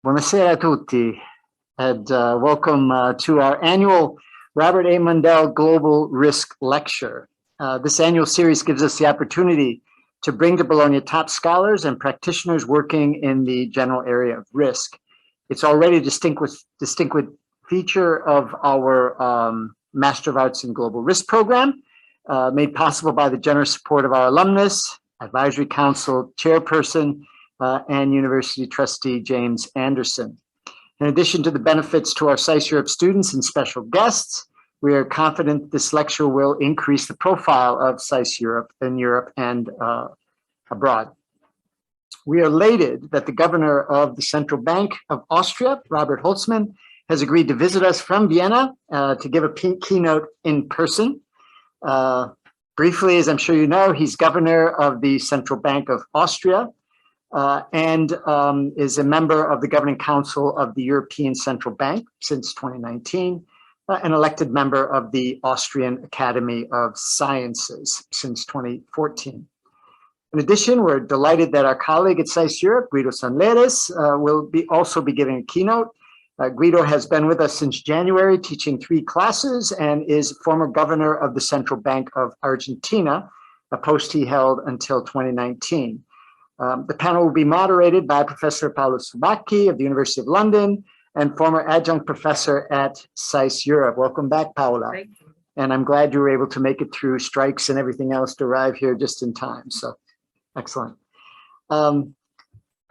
Buonasera a tutti, and welcome to our annual Robert A. Mundell Global Risk Lecture. This annual series gives us the opportunity to bring to Bologna top scholars and practitioners working in the general area of risk. It's already a distinguished feature of our Master of Arts in Global Risk program, made possible by the generous support of our alumnus, Advisory Council Chairperson, and University Trustee James Anderson. In addition to the benefits to our SAIS Europe students and special guests, we are confident this lecture will increase the profile of SAIS Europe in Europe and abroad. We are elated that the governor of the Central Bank of Austria, Robert Holzmann, has agreed to visit us from Vienna to give a keynote in person. Briefly, as I'm sure you know, he's governor of the Central Bank of Austria, and is a member of the Governing Council of the European Central Bank since 2019, an elected member of the Austrian Academy of Sciences since 2014. In addition, we're delighted that our colleague at SAIS Europe, Guido Sandleris, will also be giving a keynote. Guido has been with us since January, teaching 3 classes, and is former governor of the Central Bank of Argentina, a post he held until 2019. The panel will be moderated by Professor Paola Subacchi of the University of London and former adjunct professor at SAIS Europe. Welcome back, Paola. Thank you. And I'm glad you were able to make it through strikes and everything else to arrive here just in time. So excellent.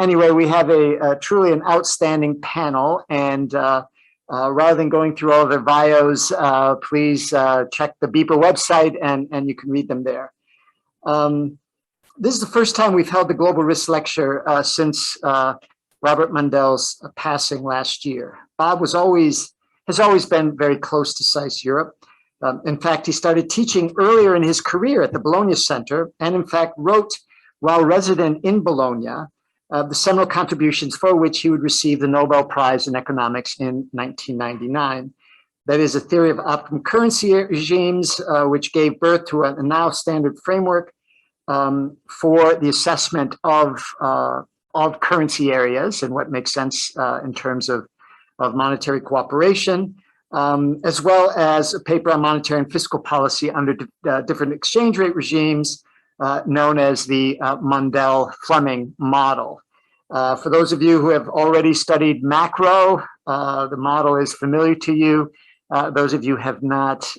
Anyway, we have a truly an outstanding panel. And rather than going through all of their bios, please check the BEPA website and you can read them there. This is the first time we've held the Global Risk Lecture since Robert Mundell's passing last year. Bob has always been very close to SAIS Europe. In fact, he started teaching earlier in his career at the Bologna Center, and in fact wrote, while resident in Bologna, the seminal contributions for which he would receive the Nobel Prize in Economics in 1999. That is a theory of optimum currency regimes, which gave birth to a now standard framework for the assessment of currency areas and what makes sense in terms of monetary cooperation, as well as a paper on monetary and fiscal policy under different exchange rate regimes, known as the Mundell-Fleming model. For those of you who have already studied macro, the model is familiar to you. Those of you who have not,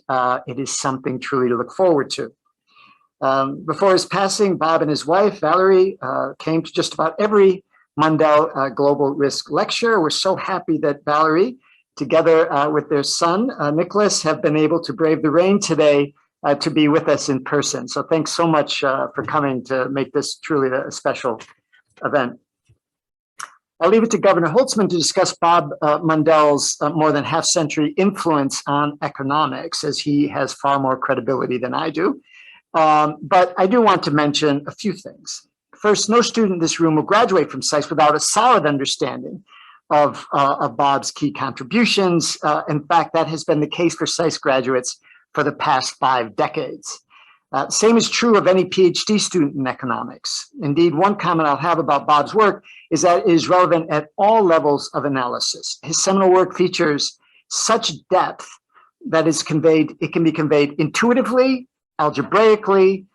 it is something truly to look forward to. Before his passing, Bob and his wife, Valerie, came to just about every Mundell Global Risk Lecture. We're so happy that Valerie, together with their son, Nicholas, have been able to brave the rain today to be with us in person. So thanks so much for coming to make this truly a special event. I'll leave it to Governor Holzmann to discuss Bob Mundell's more than half-century influence on economics, as he has far more credibility than I do. But I do want to mention a few things. First, no student in this room will graduate from SAIS without a solid understanding of Bob's key contributions. In fact, that has been the case for SAIS graduates for the past 5 decades. Same is true of any PhD student in economics. Indeed, one comment I'll have about Bob's work is that it is relevant at all levels of analysis. His seminal work features such depth that it can be conveyed intuitively, algebraically,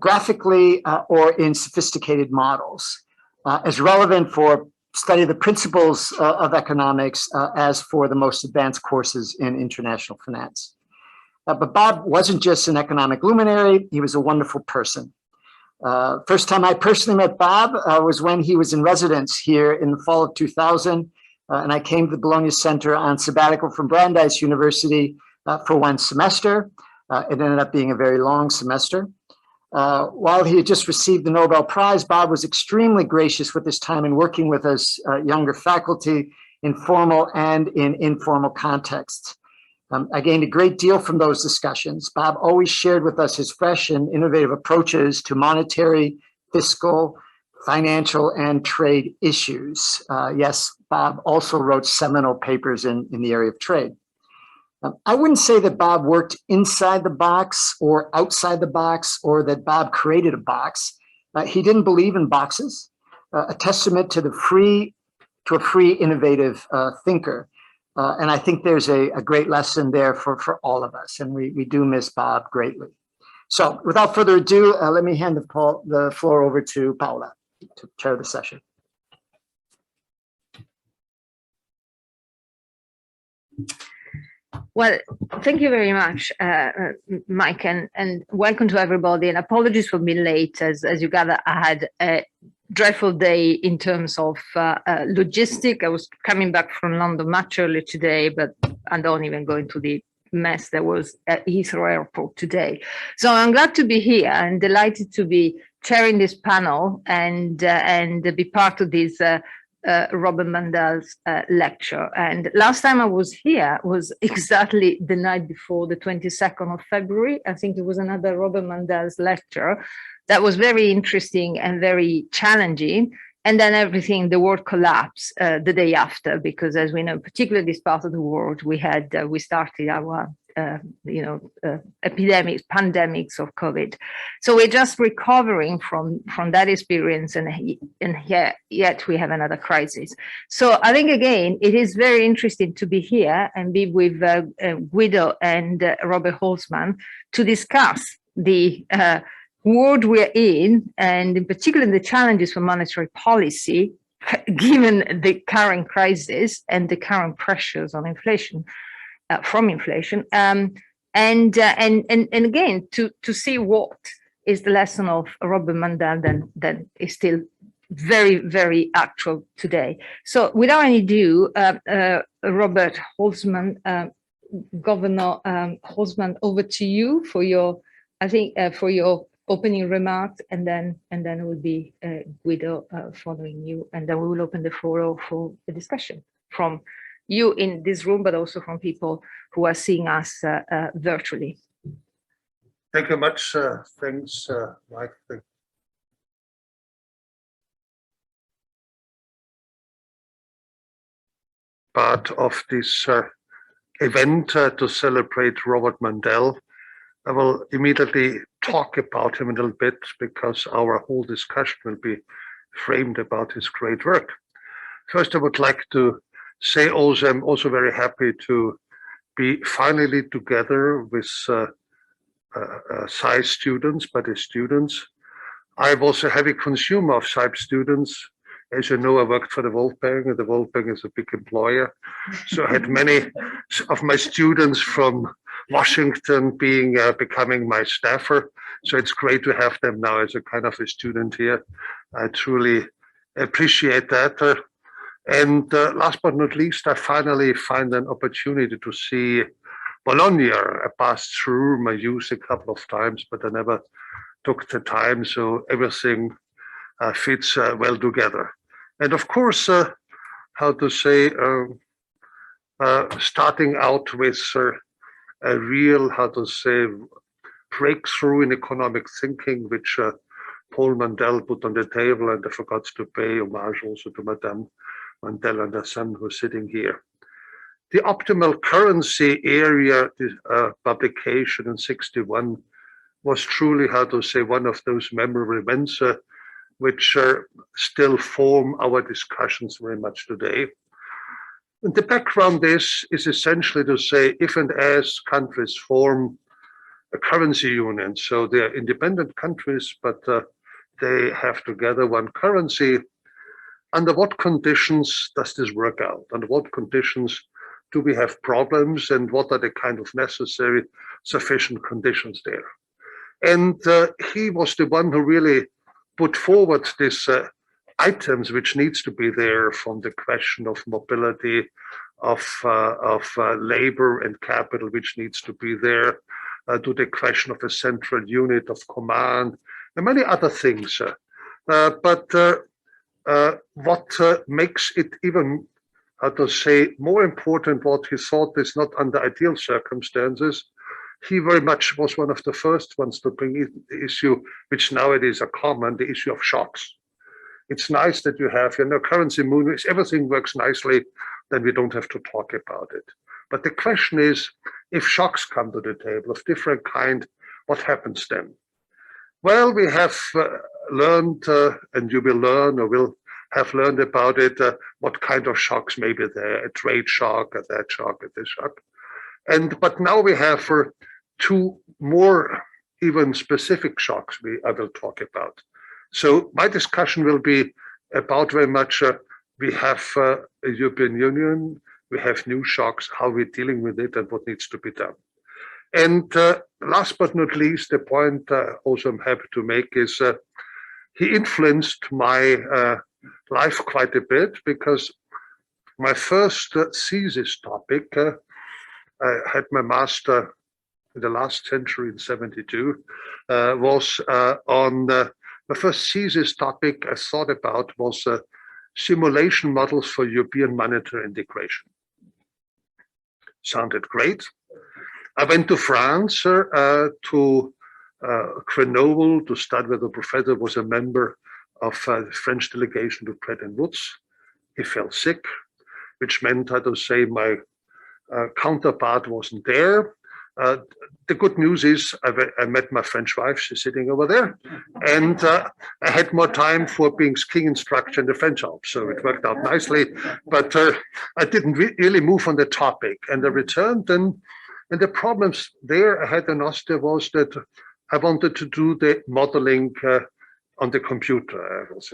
graphically, or in sophisticated models, as relevant for study of the principles of economics as for the most advanced courses in international finance. But Bob wasn't just an economic luminary, he was a wonderful person. First time I personally met Bob was when he was in residence here in the fall of 2000, and I came to the Bologna Center on sabbatical from Brandeis University for 1 semester. It ended up being a very long semester. While he had just received the Nobel Prize, Bob was extremely gracious with his time in working with us younger faculty in formal and in informal contexts. I gained a great deal from those discussions. Bob always shared with us his fresh and innovative approaches to monetary, fiscal, financial, and trade issues. Yes, Bob also wrote seminal papers in the area of trade. I wouldn't say that Bob worked inside the box or outside the box, or that Bob created a box. He didn't believe in boxes, a testament to the free to a free, innovative thinker. And I think there's a great lesson there for all of us. And we do miss Bob greatly. So without further ado, let me hand the floor over to Paola to chair the session. Well, thank you very much, Mike, and welcome to everybody. And apologies for being late. As you gather, I had a dreadful day in terms of logistic. I was coming back from London much earlier today, but I don't even go into the mess that was at Heathrow Airport today. So I'm glad to be here and delighted to be chairing this panel and be part of this Robert Mundell's lecture. And last time I was here was exactly the night before the 22nd of February. I think it was another Robert Mundell's lecture that was very interesting and very challenging. And then everything, the world collapsed the day after, because as we know, particularly this part of the world, we started our epidemics, pandemics of COVID. So we're just recovering from that experience, and yet we have another crisis. So I think, again, it is very interesting to be here and be with Guido and Robert Holzmann to discuss the world we're in, and in particular the challenges for monetary policy, given the current crisis and the current pressures on inflation. From inflation, and again to see what is the lesson of Robert Mundell that is still very, very actual today. So without any ado, Robert Holzmann, Governor Holzmann, over to you for your, for your opening remarks, and then it will be Guido following you, and then we will open the floor for the discussion from you in this room, but also from people who are seeing us virtually. Thank you much. Thanks, Mike. Part of this event to celebrate Robert Mundell. I will immediately talk about him a little bit, because our whole discussion will be framed about his great work. First, I would like to say also, I'm also very happy to be finally together with SAIS students, but the students. I was a heavy consumer of SAIS students. As you know, I worked for the World Bank, and the World Bank is a big employer. So I had many of my students from Washington becoming my staffer. So it's great to have them now as a kind of a student here. I truly appreciate that. And last but not least, I finally find an opportunity to see Bologna. I passed through my youth a couple of times, but I never took the time. So everything fits well together. And of course, starting out with a real, breakthrough in economic thinking, which Paul Mundell put on the table, and I forgot to pay homage also to Madame Mundell and her son who's sitting here. The optimal currency area publication in '61 was truly, one of those memorable events which still form our discussions very much today. And the background is essentially to say, if and as countries form a currency union, so they're independent countries, but they have together one currency, under what conditions does this work out? Under what conditions do we have problems, and what are the kind of necessary, sufficient conditions there? And he was the one who really put forward these items which needs to be there, from the question of mobility, of labor and capital, which needs to be there, to the question of a central unit of command, and many other things. What makes it even, more important, what he thought is not under ideal circumstances, he very much was one of the first ones to bring in the issue, which nowadays are common, the issue of shocks. It's nice that you have, currency movements, everything works nicely, then we don't have to talk about it. But the question is, if shocks come to the table of different kind, what happens then? Well, we have learned, and you will learn or will have learned about it, what kind of shocks may be there, a trade shock, a that shock, a this shock. But now we have two more even specific shocks I will talk about. So my discussion will be about very much, we have a European Union, we have new shocks, how we're dealing with it and what needs to be done. And last but not least, the point also I'm happy to make is he influenced my life quite a bit, because my first thesis topic, I had my master in the last century in 72, was on my first thesis topic I thought about was simulation models for European monetary integration. Sounded great. I went to France to Grenoble to study with a professor who was a member of the French delegation to Bretton Woods. He fell sick, which meant, I had to say, my counterpart wasn't there. The good news is I met my French wife, she's sitting over there, and I had more time for being skiing instructor in the French Alps, so it worked out nicely, but I didn't really move on the topic, and I returned, and the problems there I had in Austria was that I wanted to do the modeling on the computer. I was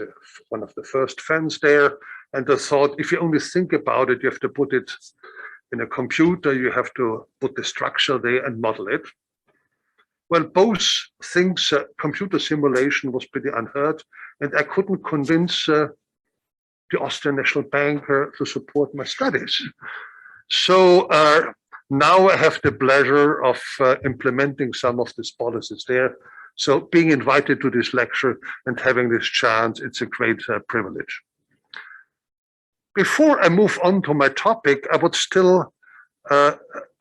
one of the first fans there, and I thought, if you only think about it, you have to put it in a computer, you have to put the structure there and model it. Well, both things, computer simulation was pretty unheard, and I couldn't convince the Austrian National Bank to support my studies. So now I have the pleasure of implementing some of these policies there. So being invited to this lecture and having this chance, it's a great privilege. Before I move on to my topic, I would still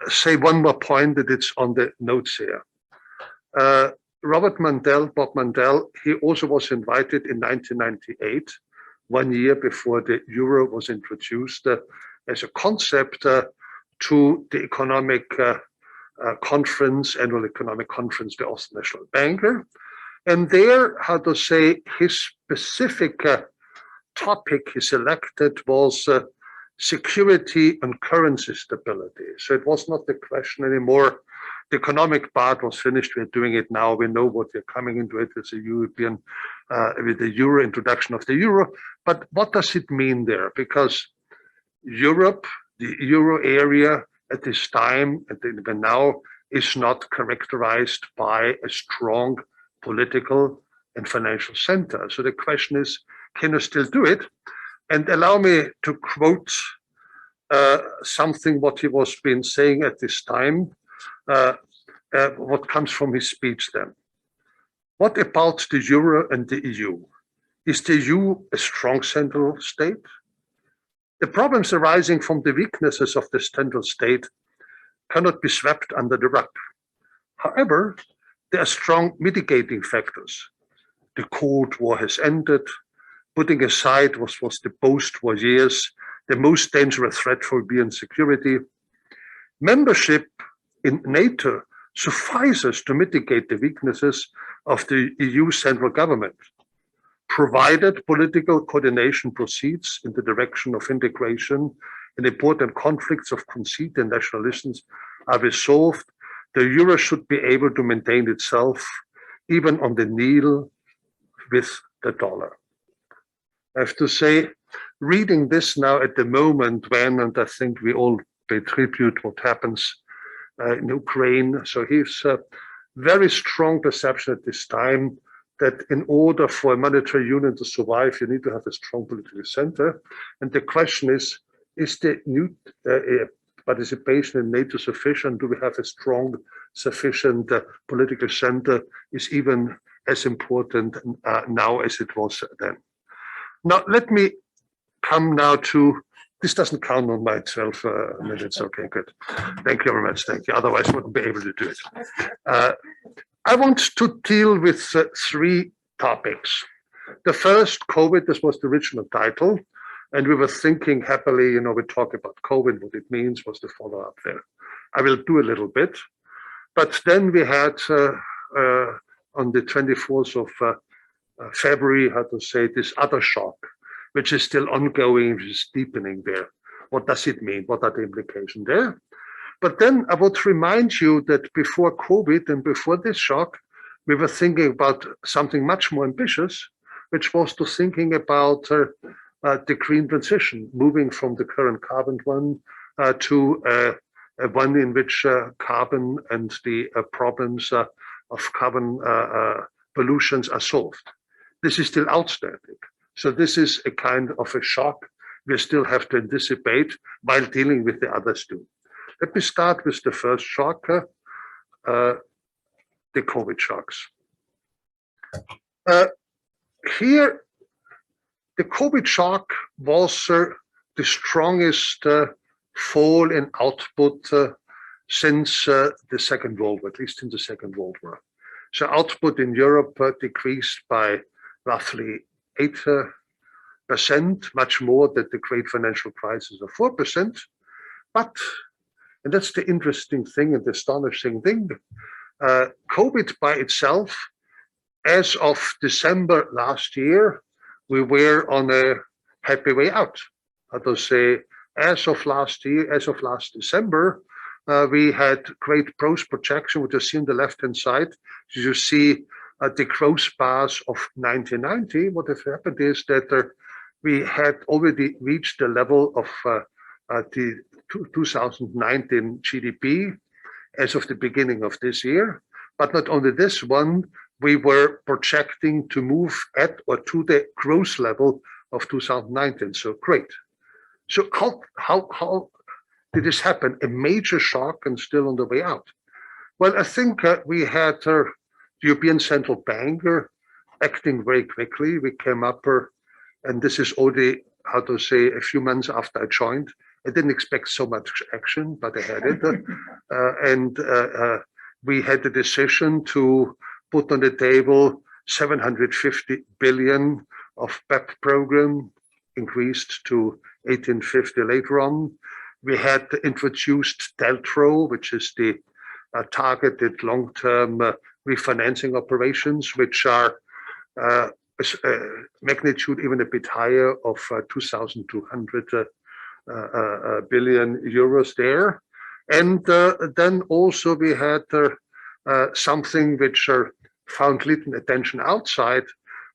say one more point that it's on the notes here. Bob Mundell, he also was invited in 1998, 1 year before the euro was introduced as a concept to the economic conference, annual economic conference, the Austrian National Bank. And there, how to say, his specific topic he selected was security and currency stability. So it was not the question anymore. The economic part was finished. We're doing it now. We know what we're coming into it with the European, with the euro, introduction of the euro. But what does it mean there? Because Europe, the euro area at this time, and even now, is not characterized by a strong political and financial center. So the question is, can you still do it? And allow me to quote something what he was been saying at this time, what comes from his speech then. What about the euro and the EU? Is the EU a strong central state? The problems arising from the weaknesses of the central state cannot be swept under the rug. However, there are strong mitigating factors. The Cold War has ended. Putting aside what was the post-war years, the most dangerous threat for European security, membership in NATO suffices to mitigate the weaknesses of the EU central government, provided political coordination proceeds in the direction of integration and important conflicts of conceit and nationalisms are resolved. The euro should be able to maintain itself even on the kneel with the dollar. I have to say, reading this now at the moment when, and I think we all pay tribute what happens in Ukraine. So he's a very strong perception at this time that in order for a monetary union to survive, you need to have a strong political center. And the question is the new participation in NATO sufficient? Do we have a strong, sufficient political center? Is even as important now as it was then. Now, let me come now to, this doesn't count on my 12 minutes. Okay, good. Thank you very much. Thank you. Otherwise, I wouldn't be able to do it. I want to deal with three topics. The first, COVID, this was the original title. And we were thinking happily, you know, we talk about COVID, what it means, what's the follow-up there. I will do a little bit. But then we had on the 24th of February, how to say, this other shock, which is still ongoing, which is deepening there. What does it mean? What are the implications there? But then I would remind you that before COVID and before this shock, we were thinking about something much more ambitious, which was to thinking about the green transition, moving from the current carbon one to one in which carbon and the problems of carbon pollutions are solved. This is still outstanding. So this is a kind of a shock we still have to anticipate while dealing with the others too. Let me start with the first shock, the COVID shocks. Here, the COVID shock was the strongest fall in output since the Second World War, at least in the Second World War. So output in Europe decreased by roughly 8%, much more than the great financial crisis of 4%. But, and that's the interesting thing and the astonishing thing, COVID by itself, as of December last year, we were on a happy way out. How to say, as of last year, as of last December, we had great growth projection, which you see on the left-hand side. You see the growth bars of 1990. What has happened is that we had already reached the level of the 2019 GDP as of the beginning of this year. But not only this one, we were projecting to move at or to the growth level of 2019. So great. So how did this happen? A major shock and still on the way out. Well, I think we had the European Central Bank acting very quickly. We came up, and this is already, how to say, a few months after I joined. I didn't expect so much action, but I had it. And we had the decision to put on the table 750 billion of BEP program, increased to 1850 later on. We had introduced TLTRO, which is the targeted long-term refinancing operations, which are magnitude even a bit higher of 2,200 billion euros there. And then also we had something which found little attention outside,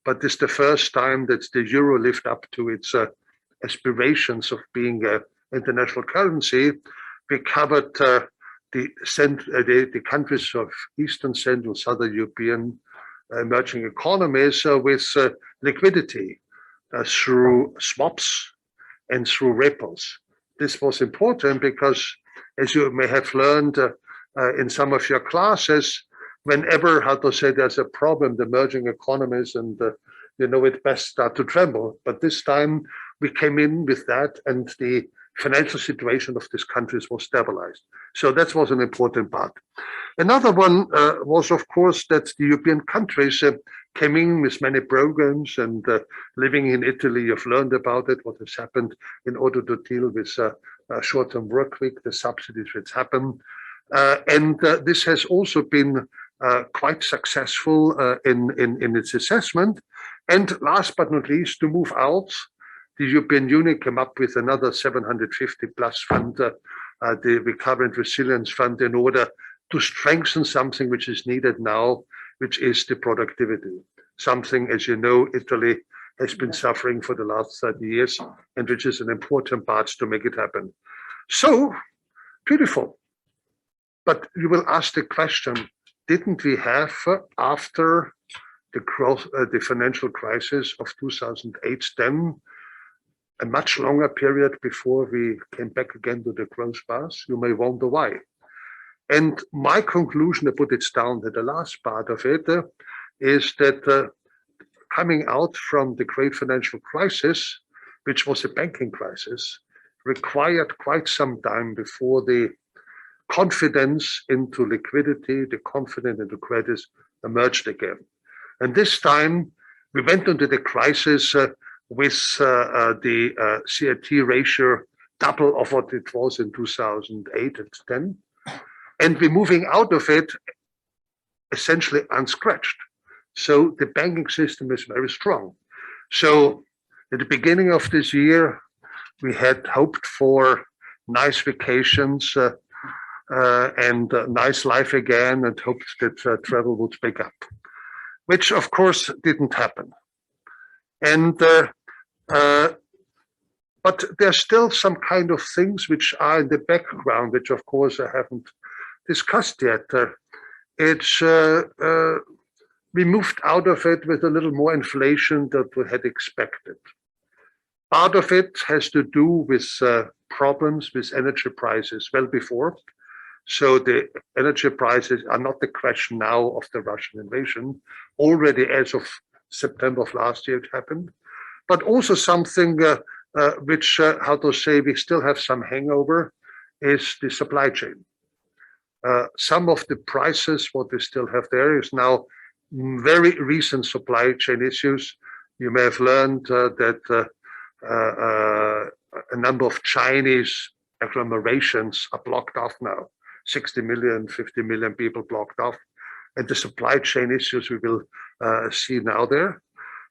but this is the first time that the euro lived up to its aspirations of being an international currency. We covered the countries of Eastern, Central, Southern European emerging economies with liquidity through swaps and through repos. This was important because, as you may have learned in some of your classes, whenever, how to say, there's a problem, the emerging economies and you know it best start to tremble. But this time we came in with that, and the financial situation of these countries was stabilized. So that was an important part. Another one was, of course, that the European countries came in with many programs, and living in Italy, you've learned about it, what has happened in order to deal with short-term work week, the subsidies which happen. And this has also been quite successful in its assessment. And last but not least, to move out, the European Union came up with another 750 plus fund, the Recovery and Resilience Fund, in order to strengthen something which is needed now, which is the productivity. Something, as you know, Italy has been suffering for the last 30 years, and which is an important part to make it happen. So, beautiful. But you will ask the question, didn't we have, after the financial crisis of 2008, then a much longer period before we came back again to the growth path? You may wonder why. And my conclusion, I put it down at the last part of it, is that coming out from the great financial crisis, which was a banking crisis, required quite some time before the confidence into liquidity, the confidence into credit emerged again. And this time we went into the crisis with the CET ratio double of what it was in 2008 and 10. And we're moving out of it essentially unscratched. So the banking system is very strong. So At the beginning of this year, we had hoped for nice vacations and nice life again, and hoped that travel would pick up, which of course didn't happen. And but there's still some kind of things which are in the background, which of course I haven't discussed yet. We moved out of it with a little more inflation than we had expected. Part of it has to do with problems with energy prices well before. So the energy prices are not the question now of the Russian invasion. Already as of September of last year it happened. But also something which, how to say, we still have some hangover is the supply chain. Some of the prices, what we still have there is now very recent supply chain issues. You may have learned that a number of Chinese agglomerations are blocked off now. 60 million, 50 million people blocked off. And the supply chain issues we will see now there.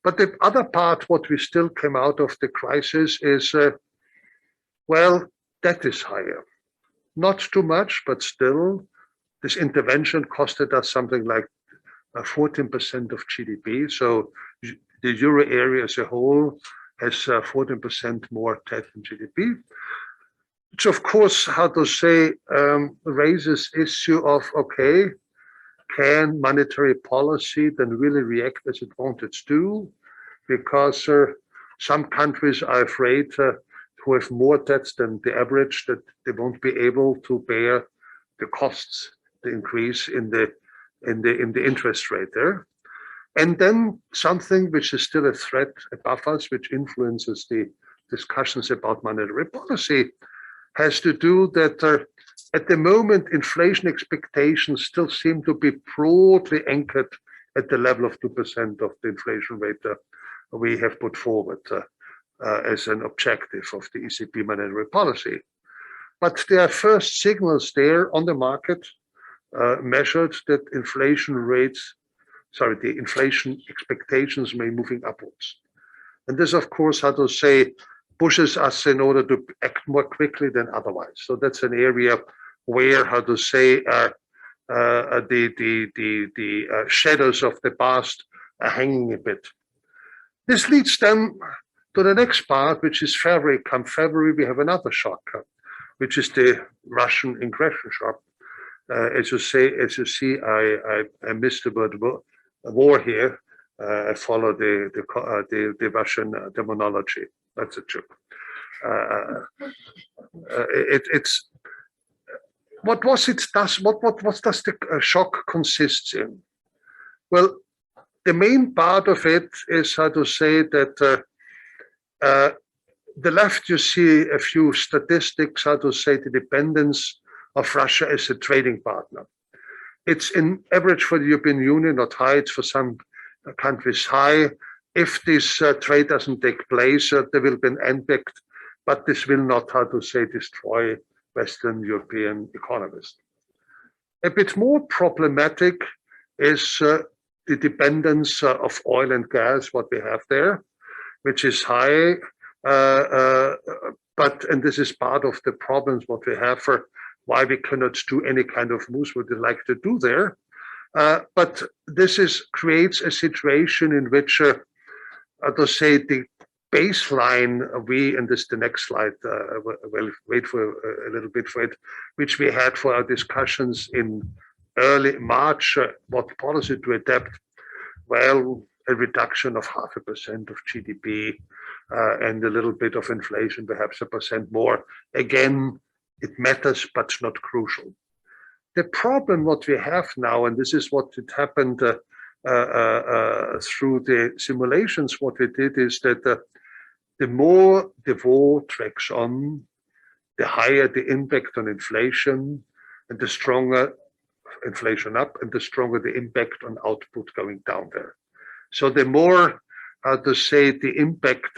But the other part, what we still came out of the crisis is, well, debt is higher. Not too much, but still, this intervention costed us something like 14% of GDP. So the euro area as a whole has 14% more debt than GDP, which of course, how to say, raises issue of, okay, can monetary policy then really react as it wanted to? Because some countries are afraid to have more debts than the average, that they won't be able to bear the costs, the increase in the interest rate there. And then something which is still a threat above us, which influences the discussions about monetary policy, has to do that at the moment, inflation expectations still seem to be broadly anchored at the level of 2% of the inflation rate we have put forward as an objective of the ECB monetary policy. But there are first signals there on the market measured that inflation rates, sorry, the inflation expectations may be moving upwards. And this, of course, how to say, pushes us in order to act more quickly than otherwise. So that's an area where, how to say, the shadows of the past are hanging a bit. This leads then to the next part, which is February. Come February, we have another shock, which is the Russian aggression shock. As you see, I missed the word war here. I follow the Russian terminology. That's a joke. It's what does the shock consists in? Well, the main part of it is, how to say, that the left, you see a few statistics, how to say, the dependence of Russia as a trading partner. It's in average for the European Union, not high, it's for some countries high. If this trade doesn't take place, there will be an impact, but this will not, how to say, destroy Western European economies. A bit more problematic is the dependence of oil and gas, what we have there, which is high, and this is part of the problems what we have for why we cannot do any kind of moves what we like to do there. But this creates a situation in which, to say, the baseline, and this is the next slide, we'll wait for a little bit for it, which we had for our discussions in early March, what policy to adapt. Well, a reduction of 0.5% of GDP and a little bit of inflation, perhaps 1% more. Again, it matters, but it's not crucial. The problem what we have now, and this is what had happened through the simulations, what we did is that the more the war drags on, the higher the impact on inflation, and the stronger inflation up, and the stronger the impact on output going down there. So the more, to say, the impact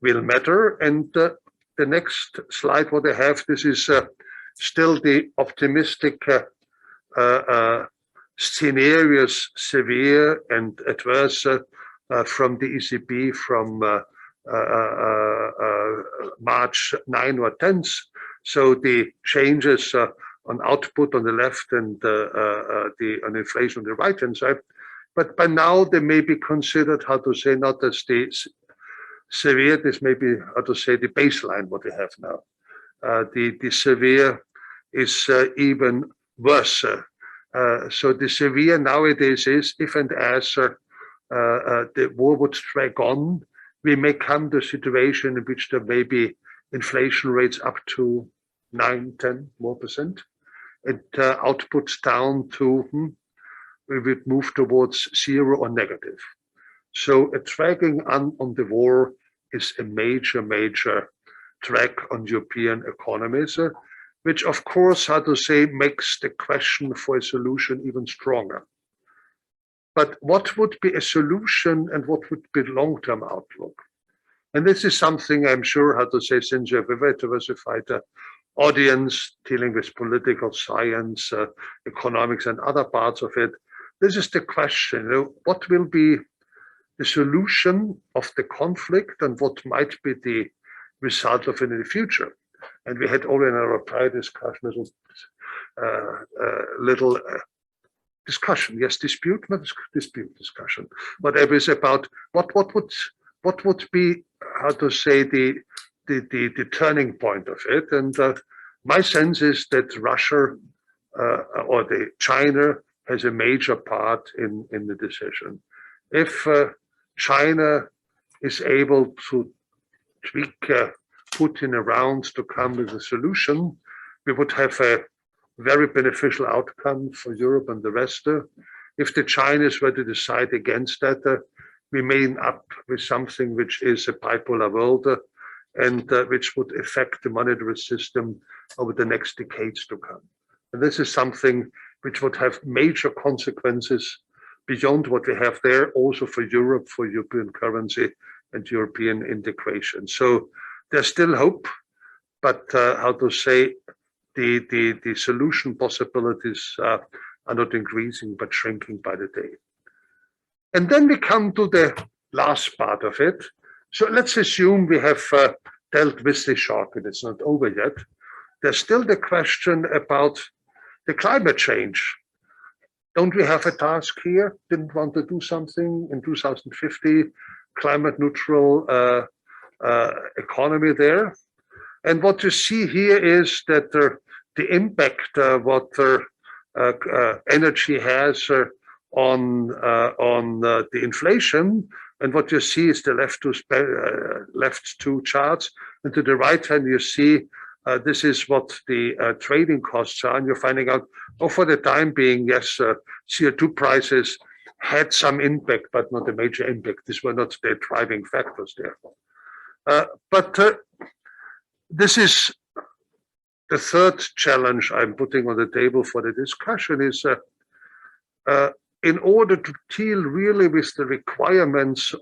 will matter. And the next slide, what I have, this is still the optimistic scenarios, severe and adverse, from the ECB from March 9 or 10th. So the changes on output on the left and on inflation on the right hand side. But by now they may be considered, how to say, not as the severe, this may be, how to say, the baseline what we have now. The severe is even worse. So the severe nowadays is, if and as the war would drag on, we may come to a situation in which there may be inflation rates up to 9, 10 more %, and outputs down to, we would move towards 0 or negative. So a dragging on the war is a major drag on European economies, which of course, how to say, makes the question for a solution even stronger. But what would be a solution and what would be long-term outlook? And this is something I'm sure, how to say, since you have a very diversified audience dealing with political science, economics, and other parts of it, this is the question, what will be the solution of the conflict and what might be the result of it in the future? And we had already in our prior discussion, little discussion, yes, dispute, not dispute, discussion, whatever is about what would be, how to say, the turning point of it. And my sense is that Russia or China has a major part in the decision. If China is able to tweak Putin around to come with a solution, we would have a very beneficial outcome for Europe and the rest. If the Chinese were to decide against that, we may end up with something which is a bipolar world and which would affect the monetary system over the next decades to come. And this is something which would have major consequences beyond what we have there, also for Europe, for European currency and European integration. So there's still hope, but how to say, the solution possibilities are not increasing, but shrinking by the day. And then we come to the last part of it. So let's assume we have dealt with the shock and it's not over yet. There's still the question about the climate change. Don't we have a task here? Didn't want to do something in 2050, climate neutral economy there. And what you see here is that the impact what energy has on the inflation, and what you see is the left two charts, and to the right hand you see this is what the trading costs are, and you're finding out, oh, for the time being, yes, CO2 prices had some impact, but not a major impact. These were not the driving factors there. But this is the third challenge I'm putting on the table for the discussion is in order to deal really with the requirements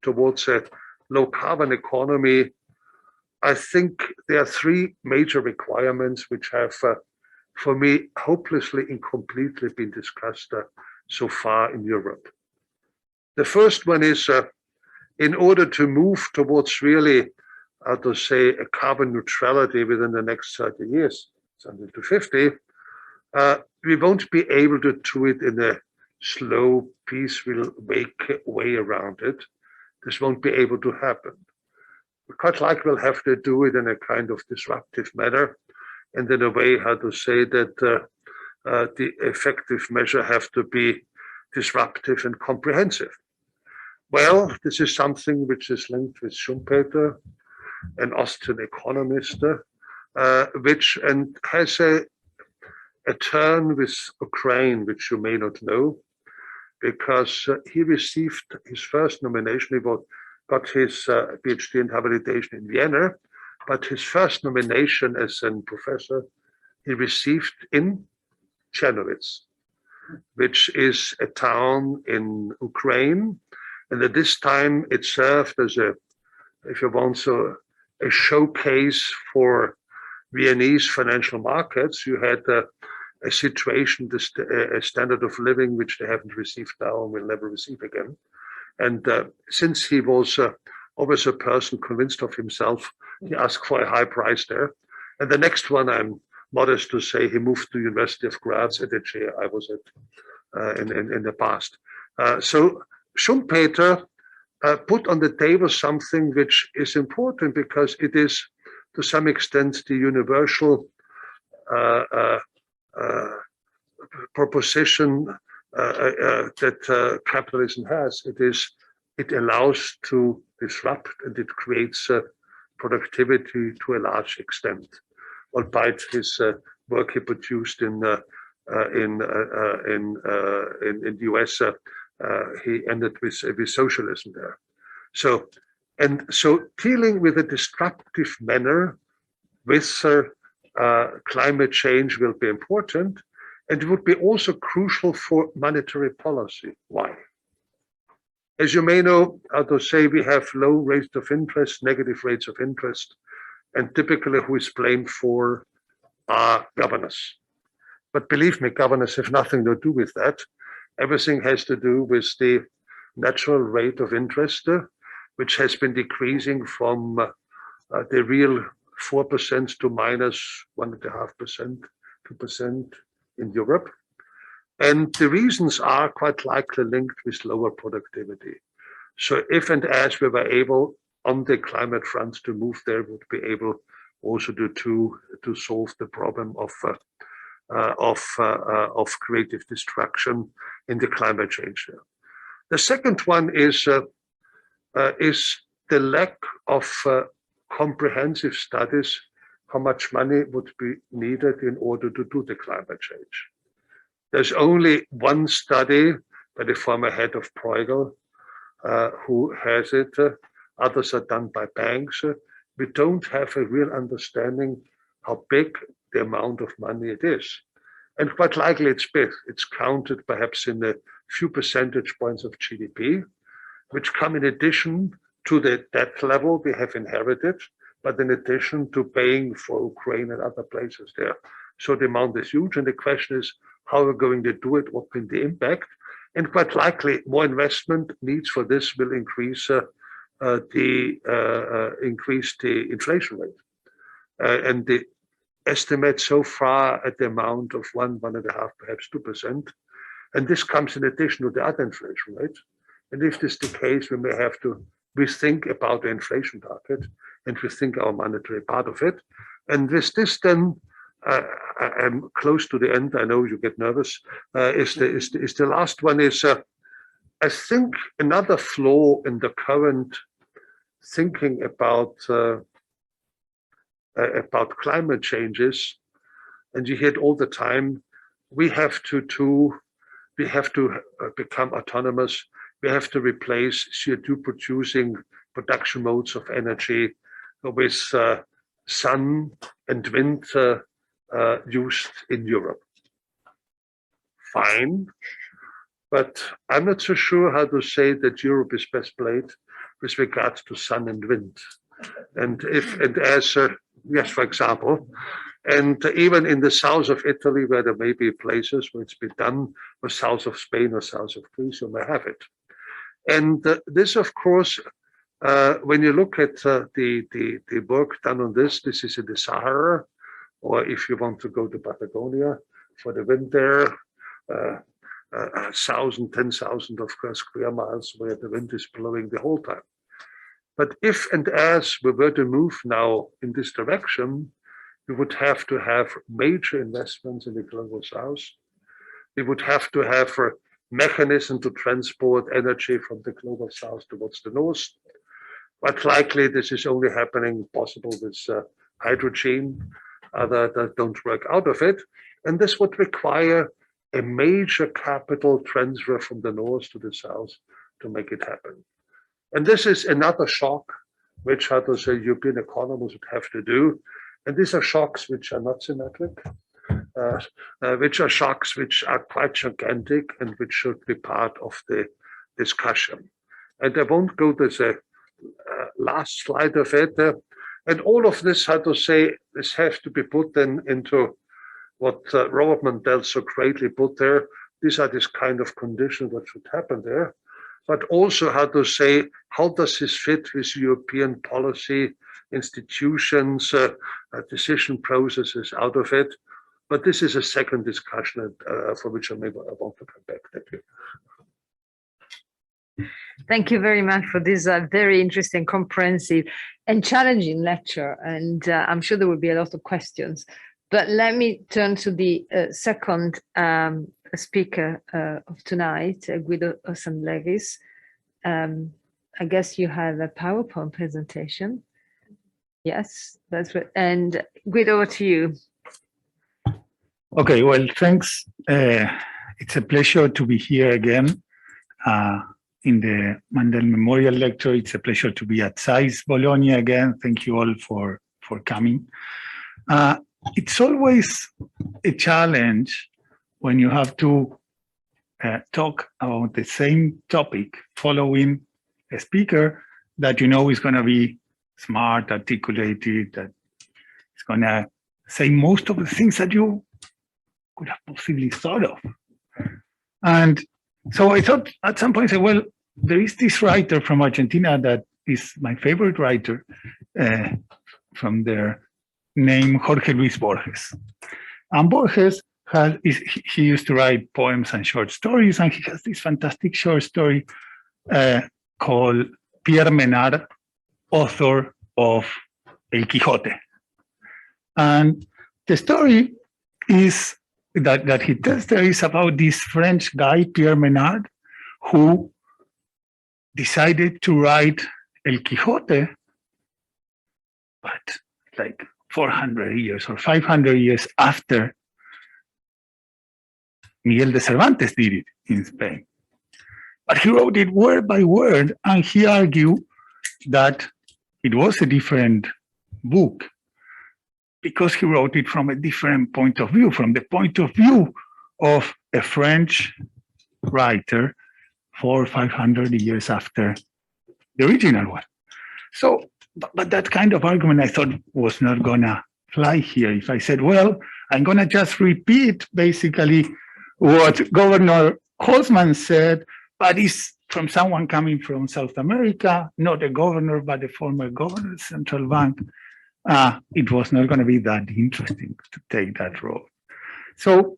towards a low carbon economy, I think there are three major requirements which have, for me, hopelessly incompletely been discussed so far in Europe. The first one is in order to move towards really, how to say, a carbon neutrality within the next 30 years, something to 50, we won't be able to do it in a slow, peaceful way around it. This won't be able to happen. We quite likely will have to do it in a kind of disruptive manner, and in a way, how to say that the effective measure have to be disruptive and comprehensive. Well, this is something which is linked with Schumpeter, an Austrian economist, which has a turn with Ukraine, which you may not know, because he received his first nomination. He got his PhD in habilitation in Vienna, but his first nomination as a professor he received in Czernowitz, which is a town in Ukraine, and at this time it served as a, if you want, so a showcase for Viennese financial markets. You had a situation, a standard of living which they haven't received now and will never receive again. And since he was always a person convinced of himself. He asked for a high price there. And the next one, I'm modest to say, he moved to University of Graz at the chair I was at in the past. So Schumpeter put on the table something which is important because it is to some extent the universal proposition that capitalism has. It allows to disrupt, and it creates productivity to a large extent. Albeit his work he produced in the US, he ended with socialism there. So dealing with a disruptive manner with climate change will be important, and it would be also crucial for monetary policy. Why? As you may know, how to say, we have low rates of interest, negative rates of interest, and typically who is blamed for are governors. But believe me, governors have nothing to do with that. Everything has to do with the natural rate of interest, which has been decreasing from the real 4% to minus 1.5%, 2% in Europe. And the reasons are quite likely linked with lower productivity. So if and as we were able on the climate front to move there, we would be able also to solve the problem of creative destruction in the climate change there. The second one is the lack of comprehensive studies, how much money would be needed in order to do the climate change. There's only one study by the former head of Bruegel who has it. Others are done by banks. We don't have a real understanding how big the amount of money it is. And quite likely it's big. It's counted perhaps in a few percentage points of GDP, which come in addition to the debt level we have inherited, but in addition to paying for Ukraine and other places there. So the amount is huge. And the question is, how we're going to do it, what will be the impact? And quite likely more investment needs for this will increase the inflation rate. And the estimate so far at the amount of 1.5%, perhaps 2%. And this comes in addition to the other inflation rate. And if this is the case, we may have to rethink about the inflation target and rethink our monetary part of it. And with this then, I'm close to the end. I know you get nervous. Is the last one is I think another flaw in the current thinking about climate changes, and you hear it all the time. We have to become autonomous. We have to replace CO2 producing production modes of energy with sun and wind used in Europe. Fine, but I'm not so sure how to say that Europe is best played with regards to sun and wind. And yes, for example, and even in the south of Italy, where there may be places where it's been done, or south of Spain or south of Greece, you may have it. And this, of course, when you look at the work done on this is in the Sahara, or if you want to go to Patagonia for the wind there, 1,000, 10,000 of square miles where the wind is blowing the whole time. But if and as we were to move now in this direction, we would have to have major investments in the global south. We would have to have a mechanism to transport energy from the global south towards the north. But likely this is only happening possible with hydrogen, other that don't work out of it. And this would require a major capital transfer from the north to the south to make it happen. And this is another shock, which European economies would have to do. And these are shocks which are not symmetric, which are shocks which are quite gigantic and which should be part of the discussion. And I won't go to the last slide of it. And all of this, this has to be put then into what Robert Mundell so greatly put there. These are this kind of conditions that should happen there. but also how to say, how does this fit with European policy, institutions, decision processes out of it. But this is a second discussion for which I want to come back. Thank you. Thank you very much for this very interesting, comprehensive and challenging lecture. And I'm sure there will be a lot of questions. But let me turn to the second speaker of tonight, Guido Sandleris. I guess you have a PowerPoint presentation. Yes, that's right. And Guido, over to you. Okay, well, thanks. It's a pleasure to be here again in the Mundell Memorial Lecture. It's a pleasure to be at SAIS Bologna again. Thank you all for coming. It's always a challenge when you have to talk about the same topic following a speaker that you know is going to be smart, articulated, that is going to say most of the things that you could have possibly thought of. And so I thought at some point, I said, well, there is this writer from Argentina that is my favorite writer from their name, Jorge Luis Borges. And Borges, he used to write poems and short stories, and he has this fantastic short story called Pierre Menard, author of El Quijote. And the story is that he tells there is about this French guy, Pierre Menard, who decided to write El Quijote, but like 400 years or 500 years after Miguel de Cervantes did it in Spain. But he wrote it word by word, and he argued that it was a different book because he wrote it from a different point of view, from the point of view of a French writer 400 or 500 years after the original one. So, but that kind of argument I thought was not gonna fly here. If I said, well, I'm gonna just repeat basically what Governor Holzmann said, but it's from someone coming from South America, not a governor, but a former governor of the central bank, it was not going to be that interesting to take that road. So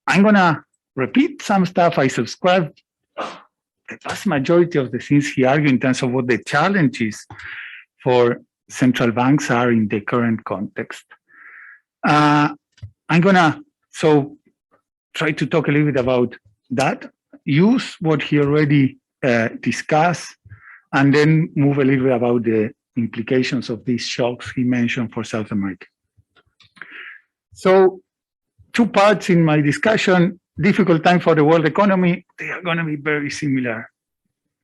I'm going to repeat some stuff. I subscribe the vast majority of the things he argued in terms of what the challenges for central banks are in the current context. I'm going to try to talk a little bit about that, use what he already discussed, and then move a little bit about the implications of these shocks he mentioned for South America. So 2 parts in my discussion. Difficult time for the world economy. They are going to be very similar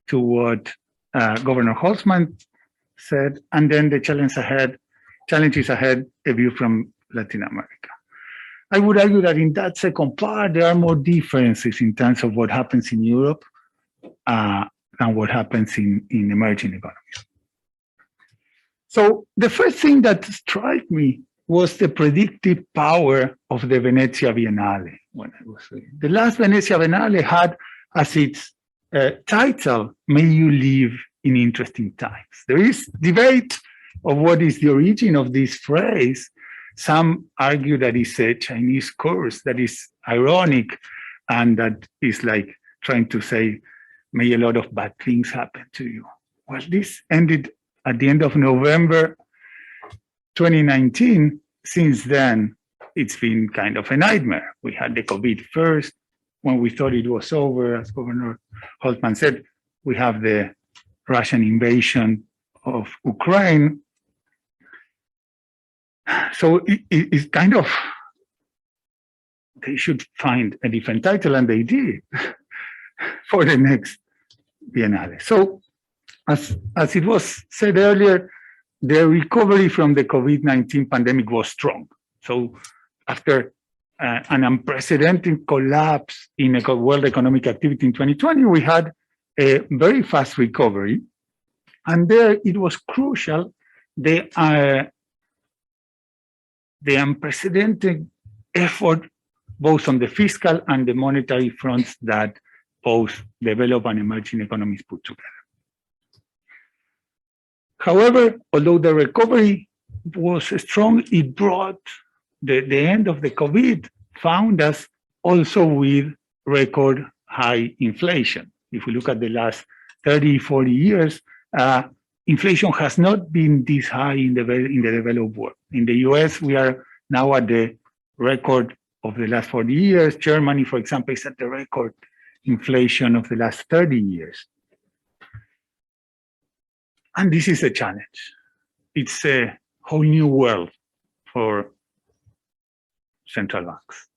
to what Governor Holzmann said, and then the challenges ahead, a view from Latin America. I would argue that in that second part, there are more differences in terms of what happens in Europe than what happens in emerging economies. So the first thing that struck me was the predictive power of the Venezia Biennale. When I was reading. The last Venezia Biennale had as its title, "May you live in interesting times." There is debate of what is the origin of this phrase. Some argue that it's a Chinese curse that is ironic and that is like trying to say, may a lot of bad things happen to you. Well, this ended at the end of November 2019. Since then, it's been kind of a nightmare. We had the COVID first. When we thought it was over, as Governor Holzmann said, we have the Russian invasion of Ukraine. So it's kind of, they should find a different title, and they did for the next Biennale. So as it was said earlier, the recovery from the COVID-19 pandemic was strong. So after an unprecedented collapse in world economic activity in 2020, we had a very fast recovery. And there it was crucial, the unprecedented effort, both on the fiscal and the monetary fronts, that both developed and emerging economies put together. However, although the recovery was strong, it brought the end of the COVID found us also with record high inflation. If we look at the last 30, 40 years, inflation has not been this high in the developed world. In the US, we are now at the record of the last 40 years. Germany, for example, is at the record inflation of the last 30 years. And this is a challenge. It's a whole new world for central banks.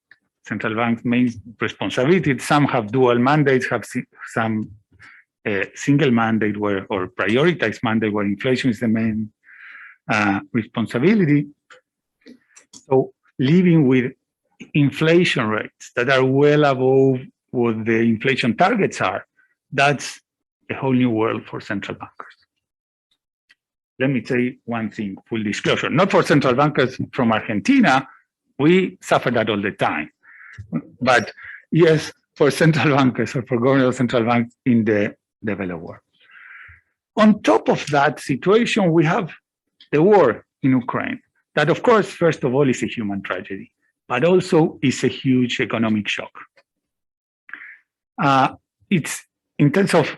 Central banks' main responsibility, some have dual mandates, have some single mandate or prioritized mandate where inflation is the main responsibility. So living with inflation rates that are well above what the inflation targets are, that's a whole new world for central bankers. Let me say one thing, full disclosure, not for central bankers from Argentina, we suffer that all the time. But yes, for central bankers or for governors of central banks in the developed world. On top of that situation, we have the war in Ukraine. That, of course, first of all, is a human tragedy, but also is a huge economic shock. It's in terms of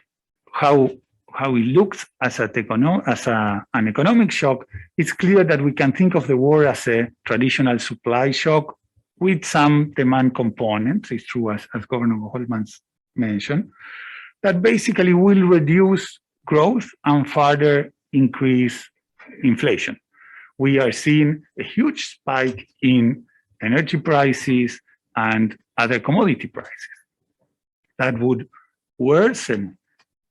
how it looks as an economic shock, it's clear that we can think of the war as a traditional supply shock with some demand components. It's true, as Governor Holzmann mentioned, that basically will reduce growth and further increase inflation. We are seeing a huge spike in energy prices and other commodity prices. That would worsen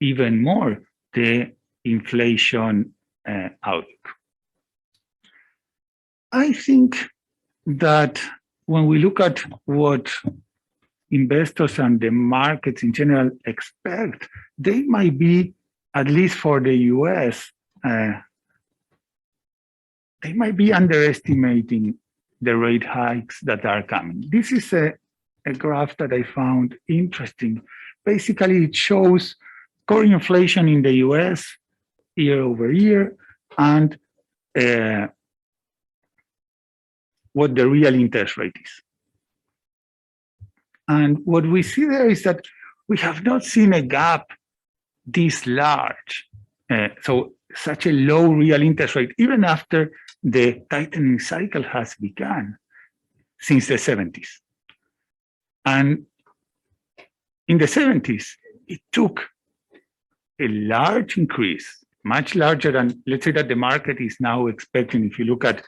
even more the inflation outlook. I think that when we look at what investors and the markets in general expect, they might be, at least for the US, they might be underestimating the rate hikes that are coming. This is a graph that I found interesting. Basically, it shows core inflation in the US year over year and what the real interest rate is. And what we see there is that we have not seen a gap this large. So such a low real interest rate, even after the tightening cycle has begun since the 70s. And in the 70s, it took a large increase, much larger than, let's say, that the market is now expecting. If you look at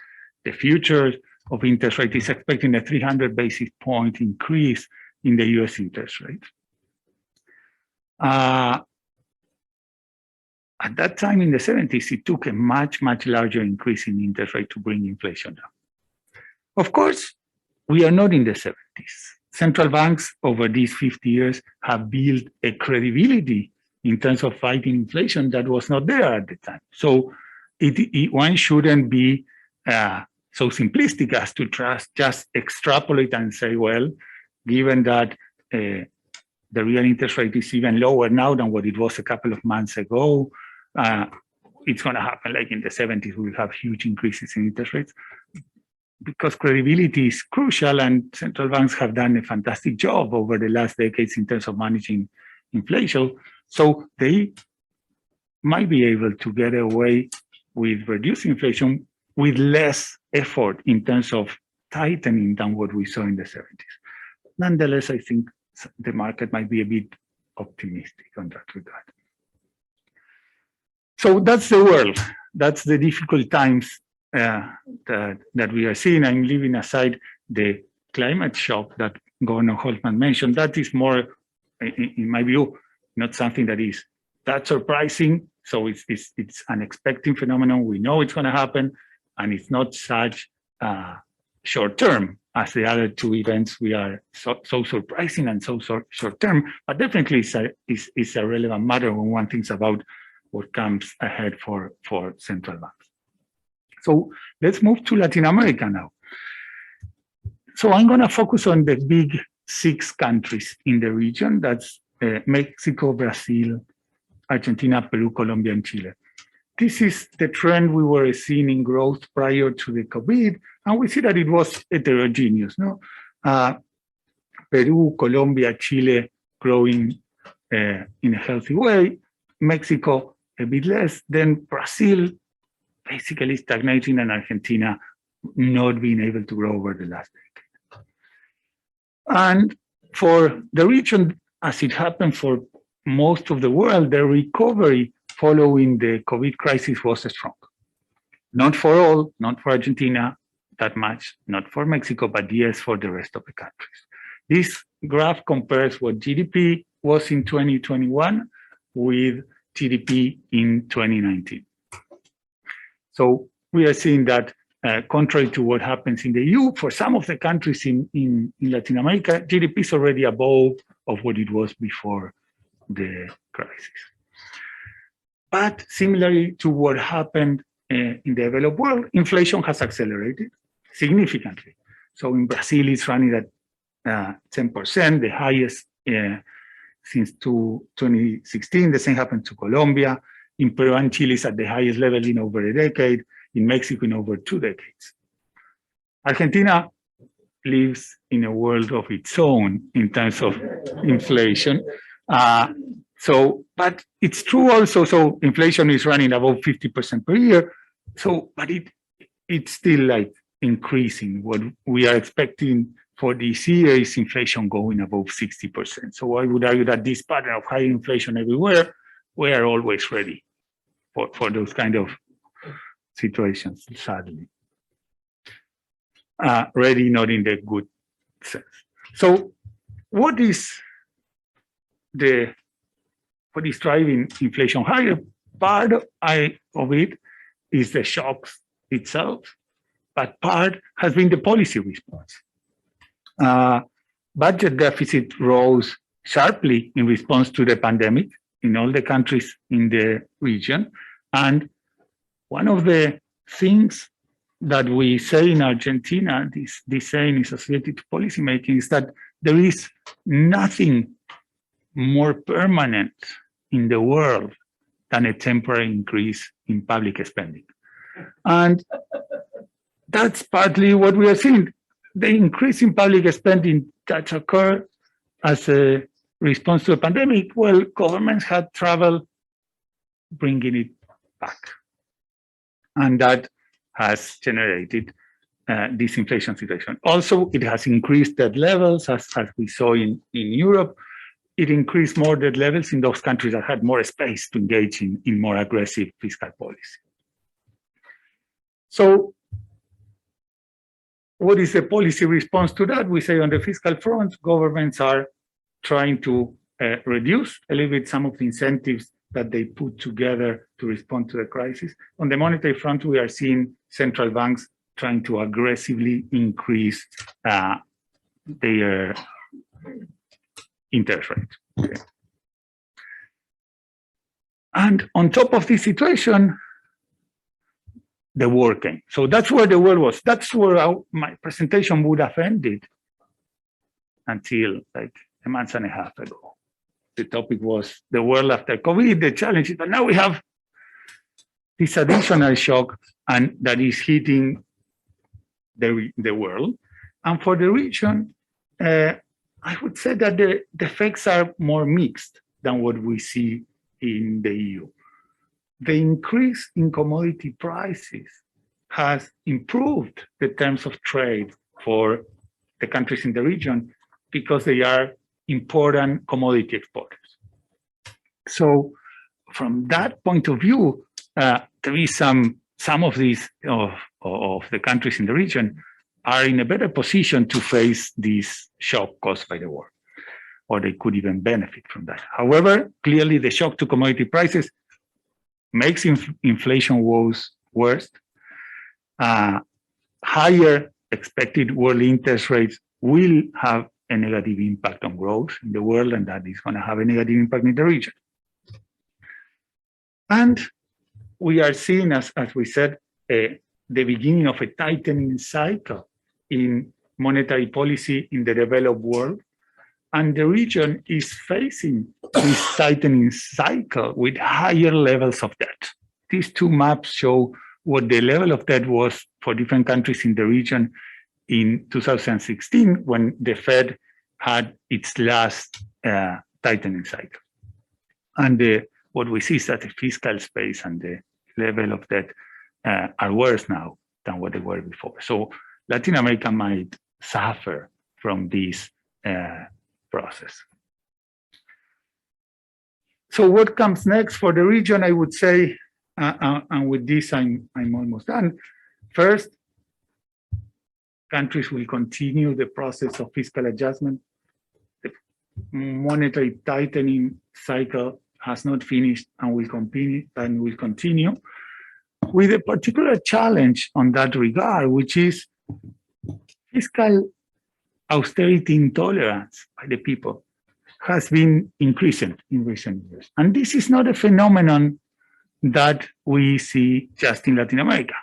the futures of interest rate, is expecting a 300 basis point increase in the US interest rate. At that time in the 70s, it took a much, much larger increase in interest rate to bring inflation down. Of course, we are not in the 70s. Central banks over these 50 years have built a credibility in terms of fighting inflation that was not there at the time. So one shouldn't be so simplistic as to just extrapolate and say, well, given that the real interest rate is even lower now than what it was a couple of months ago, it's going to happen like in the 70s, we will have huge increases in interest rates. Because credibility is crucial, and central banks have done a fantastic job over the last decades in terms of managing inflation. So they might be able to get away with reducing inflation with less effort in terms of tightening than what we saw in the 70s. Nonetheless, I think the market might be a bit optimistic on that regard. So that's the world. That's the difficult times that we are seeing. I'm leaving aside the climate shock that Governor Holzmann mentioned. That is more, in my view, not something that is that surprising. So it's an expected phenomenon. We know it's going to happen, and it's not such short term as the other two events. We are so surprising and so short term, but definitely it's a relevant matter when one thinks about what comes ahead for central banks. So let's move to Latin America now. So I'm going to focus on the big 6 countries in the region. That's Mexico, Brazil, Argentina, Peru, Colombia, and Chile. This is the trend we were seeing in growth prior to the COVID, and we see that it was heterogeneous. No, Peru, Colombia, Chile growing in a healthy way. Mexico a bit less. Then Brazil basically stagnating, and Argentina not being able to grow over the last decade. And for the region, as it happened for most of the world, the recovery following the COVID crisis was strong. Not for all, not for Argentina that much, not for Mexico, but yes, for the rest of the countries. This graph compares what GDP was in 2021 with GDP in 2019. So we are seeing that contrary to what happens in the EU, for some of the countries in Latin America, GDP is already above of what it was before the crisis. But similarly to what happened in the developed world, inflation has accelerated significantly. So in Brazil, it's running at 10%, the highest since 2016. The same happened to Colombia. In Peru and Chile, is at the highest level in over a decade. In Mexico, in over 2 decades. Argentina lives in a world of its own in terms of inflation. But it's true also, so inflation is running above 50% per year. So, but it's still like increasing. What we are expecting for this year is inflation going above 60%. So I would argue that this pattern of high inflation everywhere, we are always ready for those kind of situations, sadly. Ready, not in the good sense. So what is driving inflation higher? Part of it is the shocks itself, but part has been the policy response. Budget deficit rose sharply in response to the pandemic in all the countries in the region. And one of the things that we say in Argentina, this saying is associated to policymaking, is that there is nothing more permanent in the world than a temporary increase in public spending. And that's partly what we are seeing. The increase in public spending that occurred as a response to the pandemic, well, governments had trouble bringing it back. And that has generated this inflation situation. Also, it has increased debt levels, as we saw in Europe. It increased more debt levels in those countries that had more space to engage in more aggressive fiscal policy. So what is the policy response to that? We say on the fiscal front, governments are trying to reduce a little bit some of the incentives that they put together to respond to the crisis. On the monetary front, we are seeing central banks trying to aggressively increase their interest rate. Okay. And on top of this situation, the war came. So that's where the world was. That's where my presentation would have ended until like a month and a half ago. The topic was the world after COVID, the challenges, but now we have this additional shock, and that is hitting the world. And for the region, I would say that the effects are more mixed than what we see in the EU. The increase in commodity prices has improved the terms of trade for the countries in the region because they are important commodity exporters. So from that point of view, there is some of these of the countries in the region are in a better position to face this shock caused by the war, or they could even benefit from that. However, clearly the shock to commodity prices makes inflation worse. Higher expected world interest rates will have a negative impact on growth in the world, and that is going to have a negative impact in the region. And we are seeing, as we said, the beginning of a tightening cycle in monetary policy in the developed world. and the region is facing this tightening cycle with higher levels of debt. These two maps show what the level of debt was for different countries in the region in 2016 when the Fed had its last tightening cycle. And what we see is that the fiscal space and the level of debt are worse now than what they were before. So Latin America might suffer from this process. So what comes next for the region, I would say, and with this I'm almost done. First, countries will continue the process of fiscal adjustment. The monetary tightening cycle has not finished and will continue with a particular challenge on that regard, which is fiscal austerity intolerance by the people has been increasing in recent years. And this is not a phenomenon that we see just in Latin America.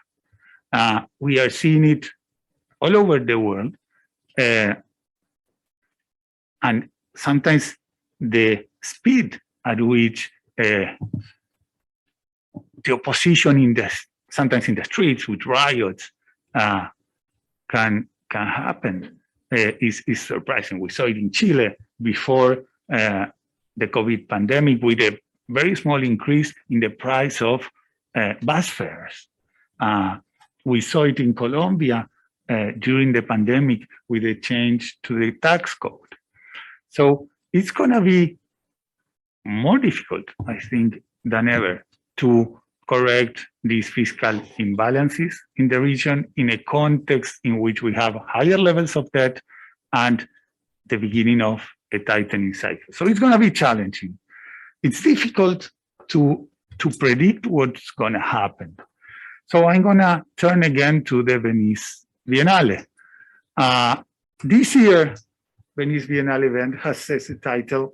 We are seeing it all over the world. And sometimes the speed at which the opposition sometimes in the streets with riots can happen is surprising. We saw it in Chile before the COVID pandemic with a very small increase in the price of bus fares. We saw it in Colombia during the pandemic with a change to the tax code. So it's going to be more difficult, I think, than ever to correct these fiscal imbalances in the region in a context in which we have higher levels of debt and the beginning of a tightening cycle. So it's going to be challenging. It's difficult to predict what's going to happen. So I'm going to turn again to the Venice Biennale. This year, Venice Biennale event has as a title,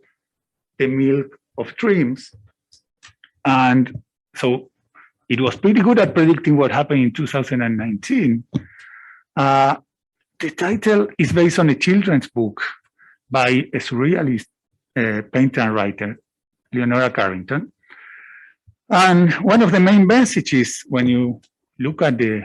The Milk of Dreams. And so it was pretty good at predicting what happened in 2019. The title is based on a children's book by a surrealist painter and writer, Leonora Carrington. And one of the main messages when you look at the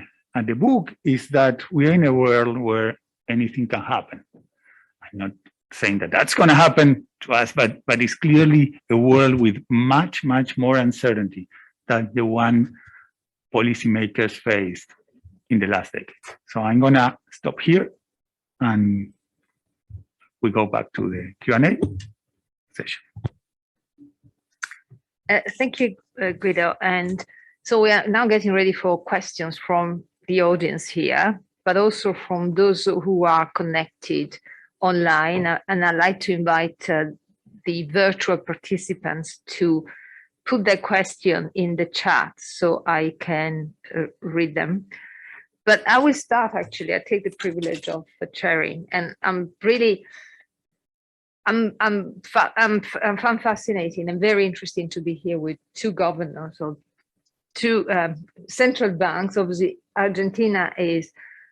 book is that we are in a world where anything can happen. I'm not saying that that's going to happen to us, but it's clearly a world with much, much more uncertainty than the one policymakers faced in the last decade. So I'm going to stop here and we go back to the Q&A session. Thank you, Guido. And so we are now getting ready for questions from the audience here, but also from those who are connected online. And I'd like to invite the virtual participants to put their question in the chat so I can read them. But I will start, actually. I take the privilege of chairing, and I'm fascinating and very interesting to be here with two governors of two central banks. Obviously, Argentina is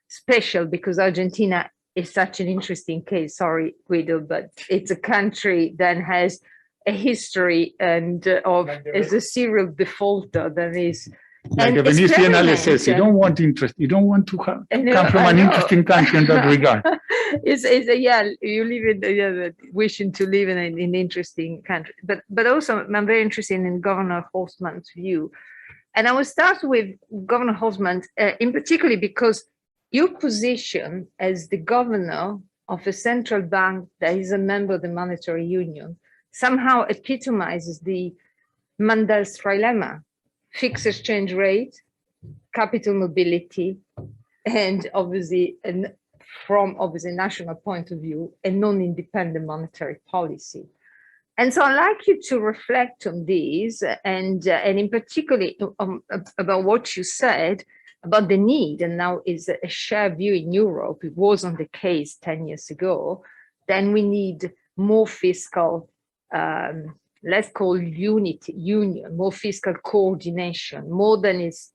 special because Argentina is such an interesting case. Sorry, Guido, but it's a country that has a history and as a serial defaulter that is. Like the Venice Biennale says, you don't want interest. You don't want to come from an interesting country in that regard. Yeah, you live in wishing to live in an interesting country. But also, I'm very interested in Governor Holzmann's view, and I will start with Governor Holzmann in particular because your position as the governor of a central bank that is a member of the monetary union somehow epitomizes the Mundell's trilemma. Fixed exchange rate, capital mobility, and obviously, from national point of view, a non-independent monetary policy. And so I'd like you to reflect on these and in particular about what you said about the need, and now is a shared view in Europe, it wasn't the case 10 years ago, then we need more fiscal let's call union, more fiscal coordination, more than is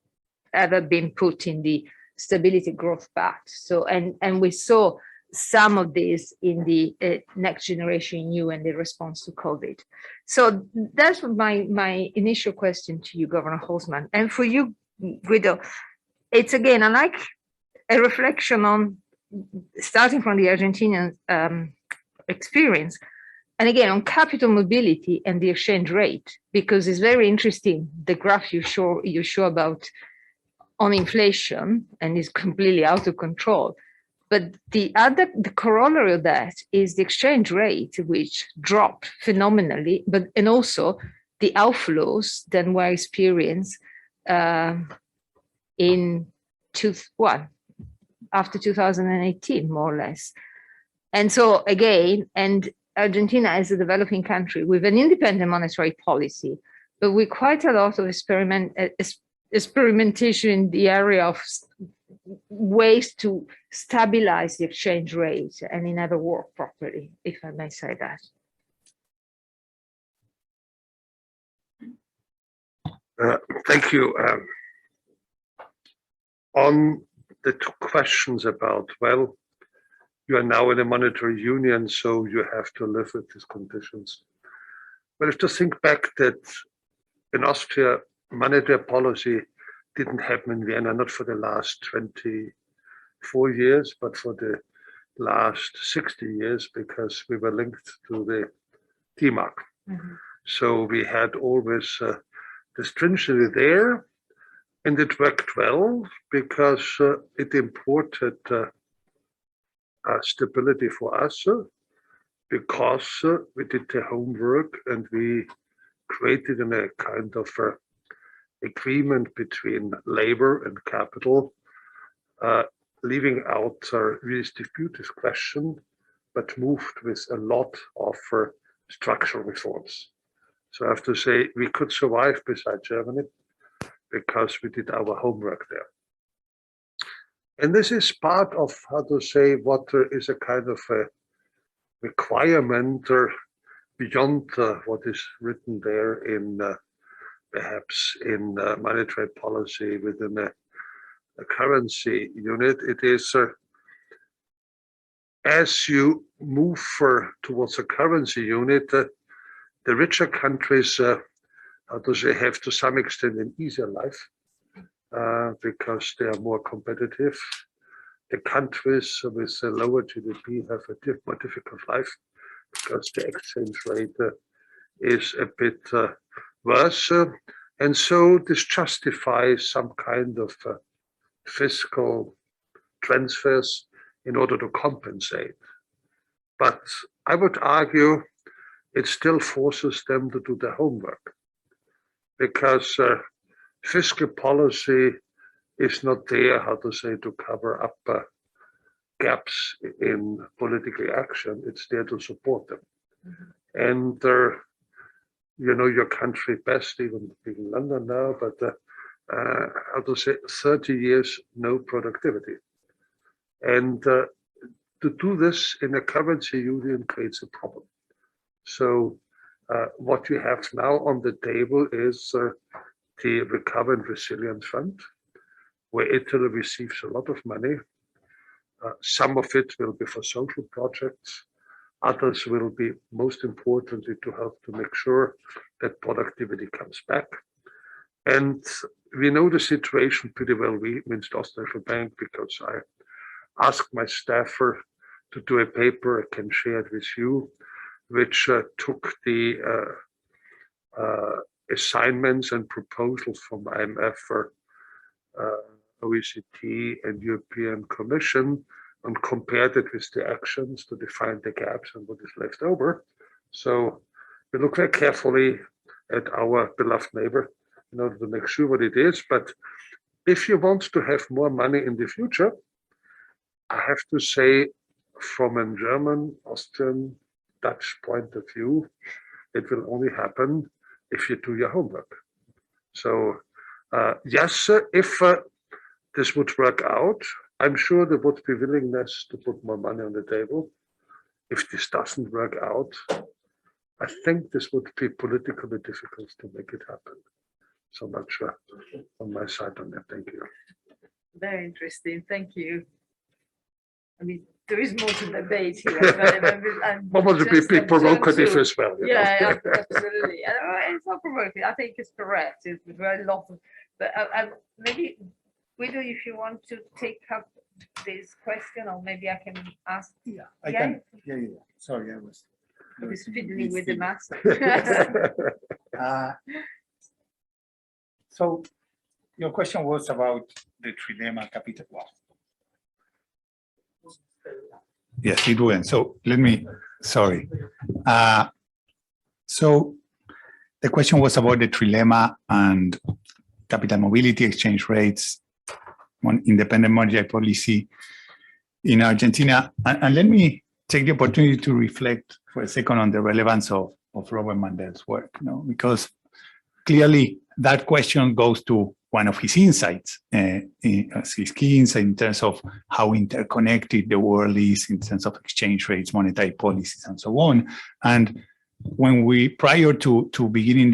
ever been put in the Stability Growth Pact. So, and we saw some of this in the Next Generation EU and the response to COVID. So that's my initial question to you, Governor Holzmann. And for you, Guido, it's again, I like a reflection on starting from the Argentinian experience, and again, on capital mobility and the exchange rate, because it's very interesting, the graph you show about on inflation, and is completely out of control. But the corollary of that is the exchange rate, which dropped phenomenally, and also the outflows that were experienced after 2018, more or less. And so again, and Argentina is a developing country with an independent monetary policy, but with quite a lot of experimentation in the area of ways to stabilize the exchange rate, and it never worked properly, if I may say that. Thank you. On the two questions about, well, you are now in a monetary union, so you have to live with these conditions. Well, if to think back that in Austria, monetary policy didn't happen in Vienna, not for the last 24 years, but for the last 60 years, because we were linked to the D-Mark. Mm-hmm. So we had always the stringency there, and it worked well because it imported stability for us, because we did the homework and we created a kind of agreement between labor and capital, leaving out redistribute this question, but moved with a lot of structural reforms. So I have to say we could survive beside Germany because we did our homework there. And this is part of, how to say, what is a kind of a requirement beyond what is written there in perhaps in monetary policy within a currency unit. It is as you move towards a currency unit, the richer countries, how to say, have to some extent an easier life because they are more competitive. The countries with a lower GDP have a more difficult life because the exchange rate is a bit worse. And so this justifies some kind of fiscal transfers in order to compensate. But I would argue it still forces them to do their homework, because fiscal policy is not there, how to say, to cover up gaps in political action. It's there to support them. Mm-hmm. And you know your country best, even in London now, but how to say, 30 years, no productivity. And to do this in a currency union creates a problem. So what you have now on the table is the Recovery and Resilience Fund, where Italy receives a lot of money. Some of it will be for social projects. Others will be, most importantly, to help to make sure that productivity comes back. And we know the situation pretty well, we, means the Austrian Bank, because I asked my staffer to do a paper, I can share it with you, which took the assignments and proposals from IMF, OECD and European Commission, and compared it with the actions to define the gaps and what is left over. So we look very carefully at our beloved neighbor in order to make sure what it is. But if you want to have more money in the future, I have to say, from a German, Austrian, Dutch point of view, it will only happen if you do your homework. So yes, if this would work out, I'm sure there would be willingness to put more money on the table. If this doesn't work out, I think this would be politically difficult to make it happen. So much on my side on that. Thank you. Very interesting. Thank you. I mean, there is more to debate here. But What was just be provocative to- as well? you know? Yeah, absolutely. It's not provocative. I think it's correct. It's very lot of, but maybe, Guido, if you want to take up this question, or maybe I can ask. Yeah, I Yeah? can. Yeah. Sorry, I was. Who's fiddling with the mask? So your question was about the trilemma capital. Well, yes, it went. So let me, sorry. So the question was about the trilemma and capital mobility, exchange rates, independent monetary policy in Argentina. And let me take the opportunity to reflect for a second on the relevance of Robert Mundell's work, because clearly that question goes to one of his insights, his key insight in terms of how interconnected the world is in terms of exchange rates, monetary policies, and so on. And when we, prior to beginning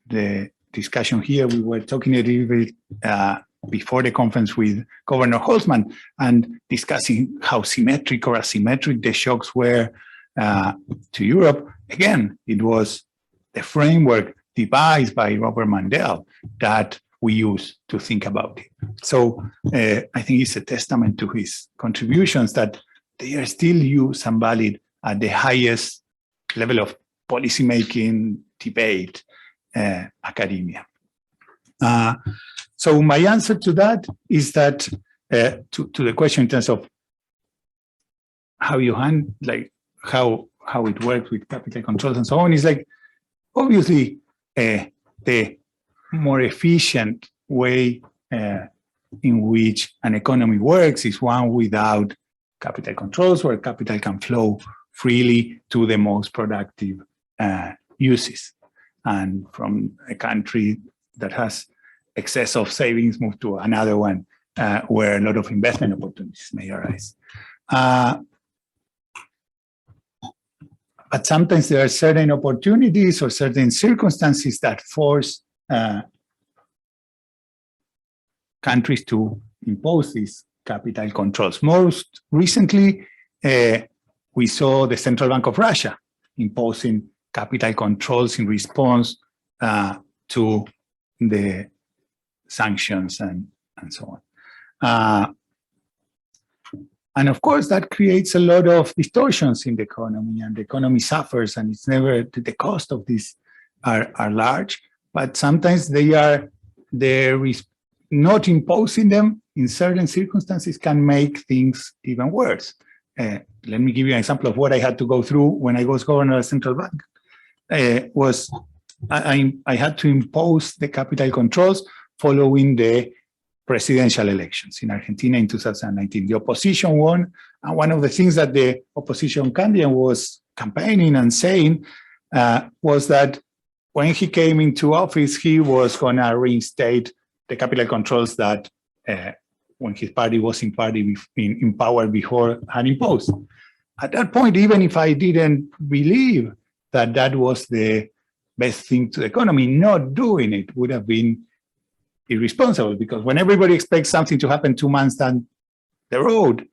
the discussion here, we were talking a little bit before the conference with Governor Holzmann and discussing how symmetric or asymmetric the shocks were to Europe. Again, it was the framework devised by Robert Mundell that we use to think about it. So I think it's a testament to his contributions that they are still used and valid at the highest level of policymaking, debate, academia. So my answer to that is that to the question in terms of how you handle, like how it works with capital controls and so on, is like obviously the more efficient way in which an economy works is one without capital controls, where capital can flow freely to the most productive uses. And from a country that has excess of savings move to another one where a lot of investment opportunities may arise. But sometimes there are certain opportunities or certain circumstances that force countries to impose these capital controls. Most recently, we saw the Central Bank of Russia imposing capital controls in response to the sanctions and so on. And of course, that creates a lot of distortions in the economy, and the economy suffers, and it's never, the cost of these are large, but sometimes not imposing them in certain circumstances can make things even worse. Let me give you an example of what I had to go through when I was governor of the central bank. I had to impose the capital controls following the presidential elections in Argentina in 2019. The opposition won, and one of the things that the opposition candidate was campaigning and saying was that when he came into office, he was going to reinstate the capital controls that when his party was in power before had imposed. At that point, even if I didn't believe that that was the best thing to the economy, not doing it would have been irresponsible, because when everybody expects something to happen 2 months down the road,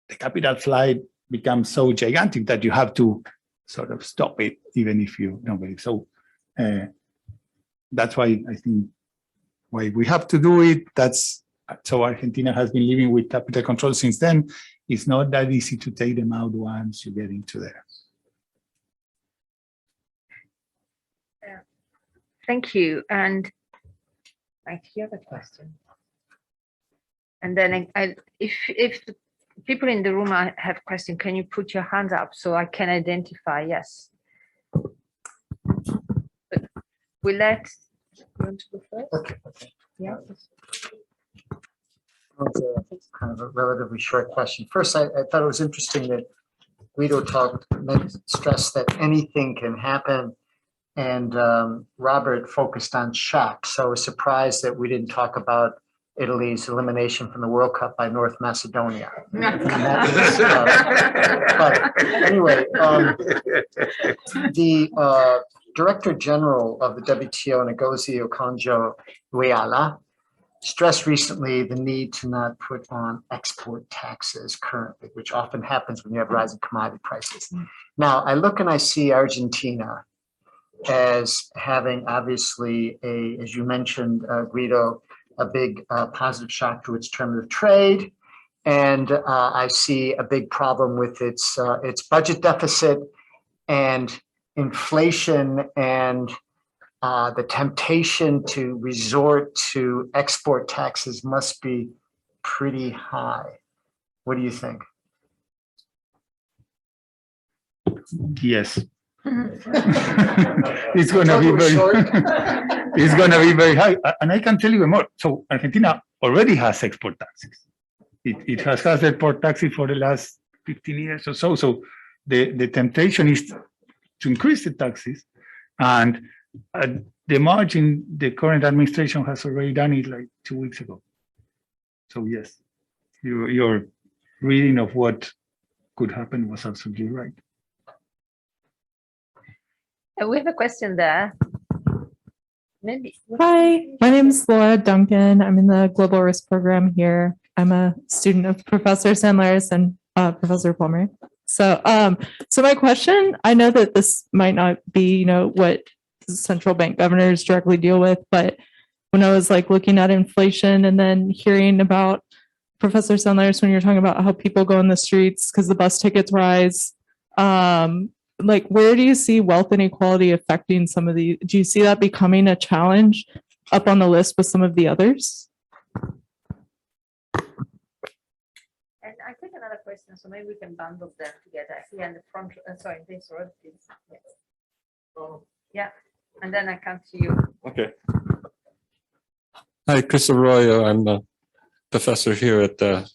the capital flight becomes so gigantic that you have to sort of stop it, even if you don't believe. So that's why I think why we have to do it. So Argentina has been living with capital control since then. It's not that easy to take them out once you get into there. Thank you. And I hear the question. And then if the people in the room have questions, can you put your hand up so I can identify? Yes. But we let. You want to go first? Okay. Yeah. It's kind of a relatively short question. First, I thought it was interesting that Guido stressed that anything can happen, and Robert focused on shock. So I was surprised that we didn't talk about Italy's elimination from the World Cup by North Macedonia. But anyway, the Director General of the WTO, Negozio Conjo Reala, stressed recently the need to not put on export taxes currently, which often happens when you have rising commodity prices. Now, I look and I see Argentina as having obviously as you mentioned, Guido, a big positive shock to its terms of trade. And I see a big problem with its budget deficit and inflation, and the temptation to resort to export taxes must be pretty high. What do you think? Yes. It's going to be very it's going to be very high. And I can tell you more. So Argentina already has export taxes. It has had export taxes for the last 15 years or so. So the temptation is to increase the taxes, and the margin, the current administration has already done it like 2 weeks ago. So yes, your reading of what could happen was absolutely right. We have a question there. Maybe. Hi, my name is Laura Duncan. I'm in the Global Risk Program here. I'm a student of Professor Sandleris and Professor Plummer. So my question, I know that this might not be, what central bank governors directly deal with, but when I was looking at inflation and then hearing about Professor Sandleris, when you're talking about how people go in the streets because the bus tickets rise, where do you see wealth inequality affecting some of the, do you see that becoming a challenge up on the list with some of the others? And I take another question, so maybe we can bundle them together here in the front. Sorry, this row, please. Yes. Yeah, and then I come to you. Okay. Hi, Chris Arroyo. I'm a professor here at the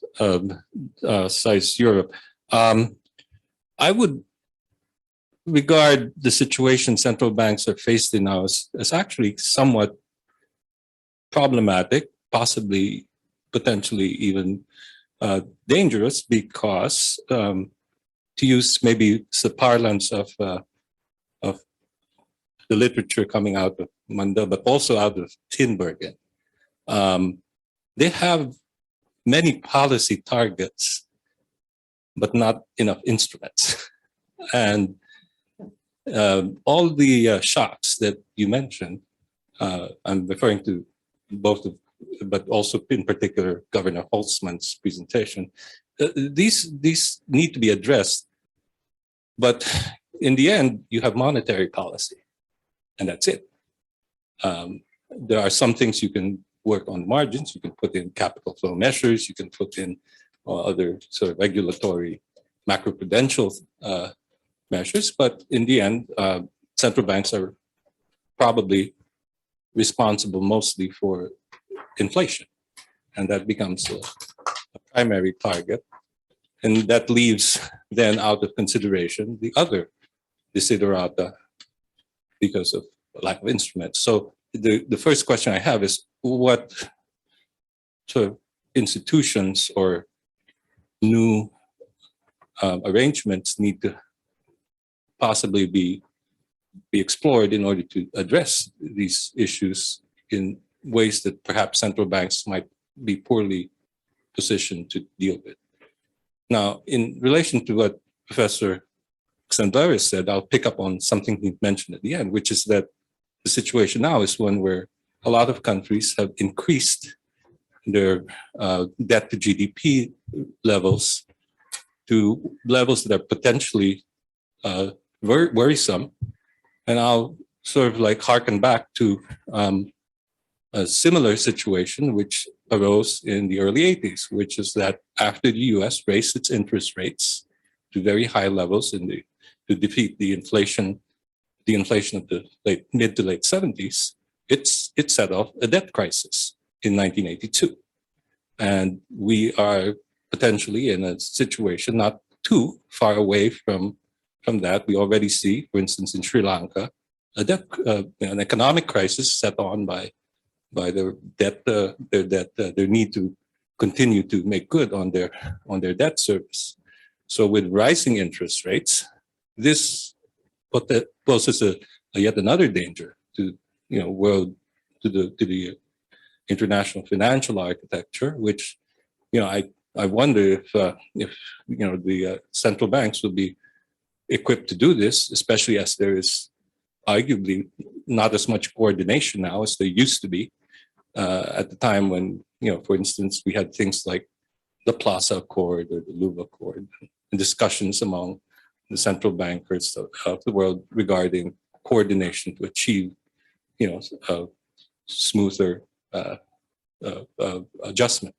SAIS Europe. I would regard the situation central banks are faced in now as actually somewhat problematic, possibly potentially even dangerous, because to use maybe the parlance of the literature coming out of Mundell, but also out of Tinbergen, they have many policy targets, but not enough instruments. And all the shocks that you mentioned, I'm referring to both of, but also in particular Governor Holzmann's presentation. These need to be addressed, but in the end, you have monetary policy, and that's it. There are some things you can work on margins. You can put in capital flow measures. You can put in other sort of regulatory macroprudential measures, but in the end, central banks are probably responsible mostly for inflation, and that becomes a primary target, and that leaves then out of consideration the other desiderata because of lack of instruments. So the first question I have is, what sort of institutions or new arrangements need to possibly be explored in order to address these issues in ways that perhaps central banks might be poorly positioned to deal with? Now, in relation to what Professor Sandleris said, I'll pick up on something he mentioned at the end, which is that the situation now is one where a lot of countries have increased their debt to GDP levels to levels that are potentially very worrisome. And I'll sort of harken back to a similar situation which arose in the early 80s, which is that after the US raised its interest rates to very high levels to defeat the inflation of the mid to late 70s, it set off a debt crisis in 1982. And we are potentially in a situation not too far away from that. We already see, for instance, in Sri Lanka, an economic crisis set on by their debt, their need to continue to make good on their debt service. So with rising interest rates, this poses yet another danger to the international financial architecture, which, I wonder if the central banks will be equipped to do this, especially as there is arguably not as much coordination now as there used to be at the time when, for instance, we had things like the Plaza Accord or the Louvre Accord, and discussions among the central bankers of the world regarding coordination to achieve, a smoother adjustment.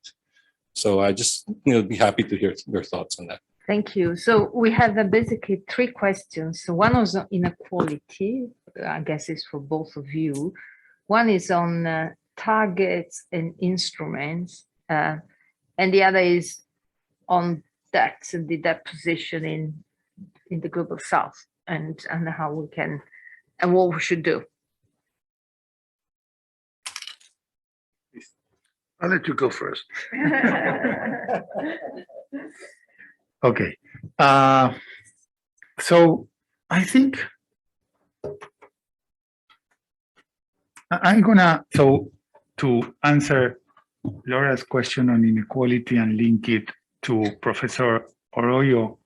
So I just, be happy to hear your thoughts on that. Thank you. So we have basically three questions. So one was on inequality, I guess it's for both of you. One is on targets and instruments, and the other is on debt and the debt position in the global south, and how we can, and what we should do. I'll let you go first. Okay. So I think I'm gonna, so to answer Laura's question on inequality and link it to Professor Arroyo's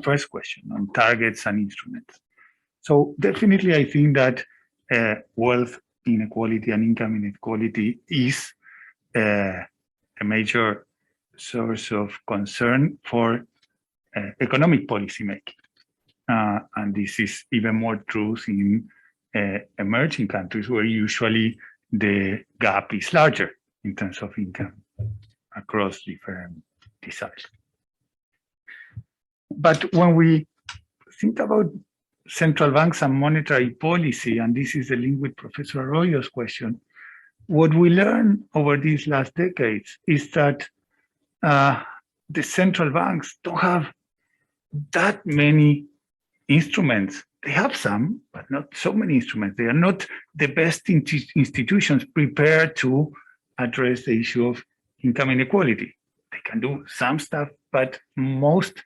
first question on targets and instruments. So definitely I think that wealth inequality and income inequality is a major source of concern for economic policy making. And this is even more true in emerging countries where usually the gap is larger in terms of income across different deciles. But when we think about central banks and monetary policy, and this is the link with Professor Arroyo's question, what we learned over these last decades is that the central banks don't have that many instruments. They have some, but not so many instruments. They are not the best institutions prepared to address the issue of income inequality. They can do some stuff, but most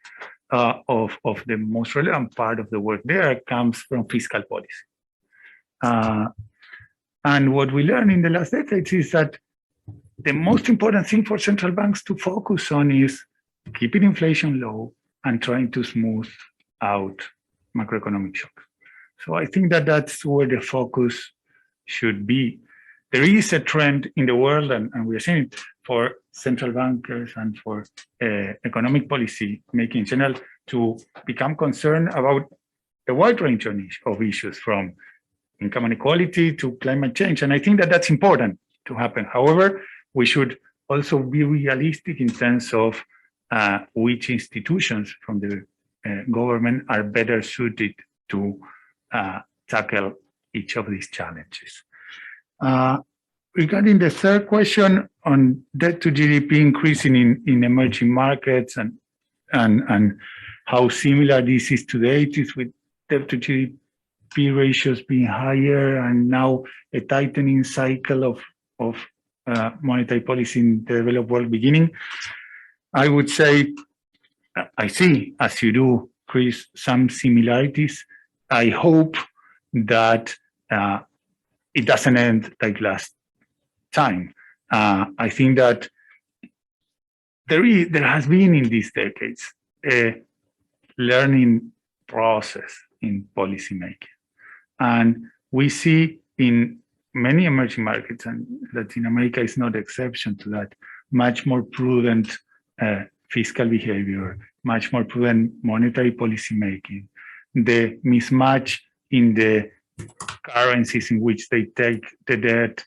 of the most relevant part of the work there comes from fiscal policy. And what we learned in the last decades is that the most important thing for central banks to focus on is keeping inflation low and trying to smooth out macroeconomic shocks. So I think that that's where the focus should be. There is a trend in the world, and we are seeing it for central bankers and for economic policy making in general to become concerned about a wide range of issues, from income inequality to climate change. And I think that that's important to happen. However, we should also be realistic in terms of which institutions from the government are better suited to tackle each of these challenges. Regarding the third question on debt to GDP increasing in emerging markets and how similar this is to the 80s with debt to GDP ratios being higher and now a tightening cycle of monetary policy in the developed world beginning, I would say I see, as you do, Chris, some similarities. I hope that it doesn't end like last time. I think that there has been in these decades a learning process in policymaking. And we see in many emerging markets, and Latin America is not the exception to that, much more prudent fiscal behavior, much more prudent monetary policy making. The mismatch in the currencies in which they take the debt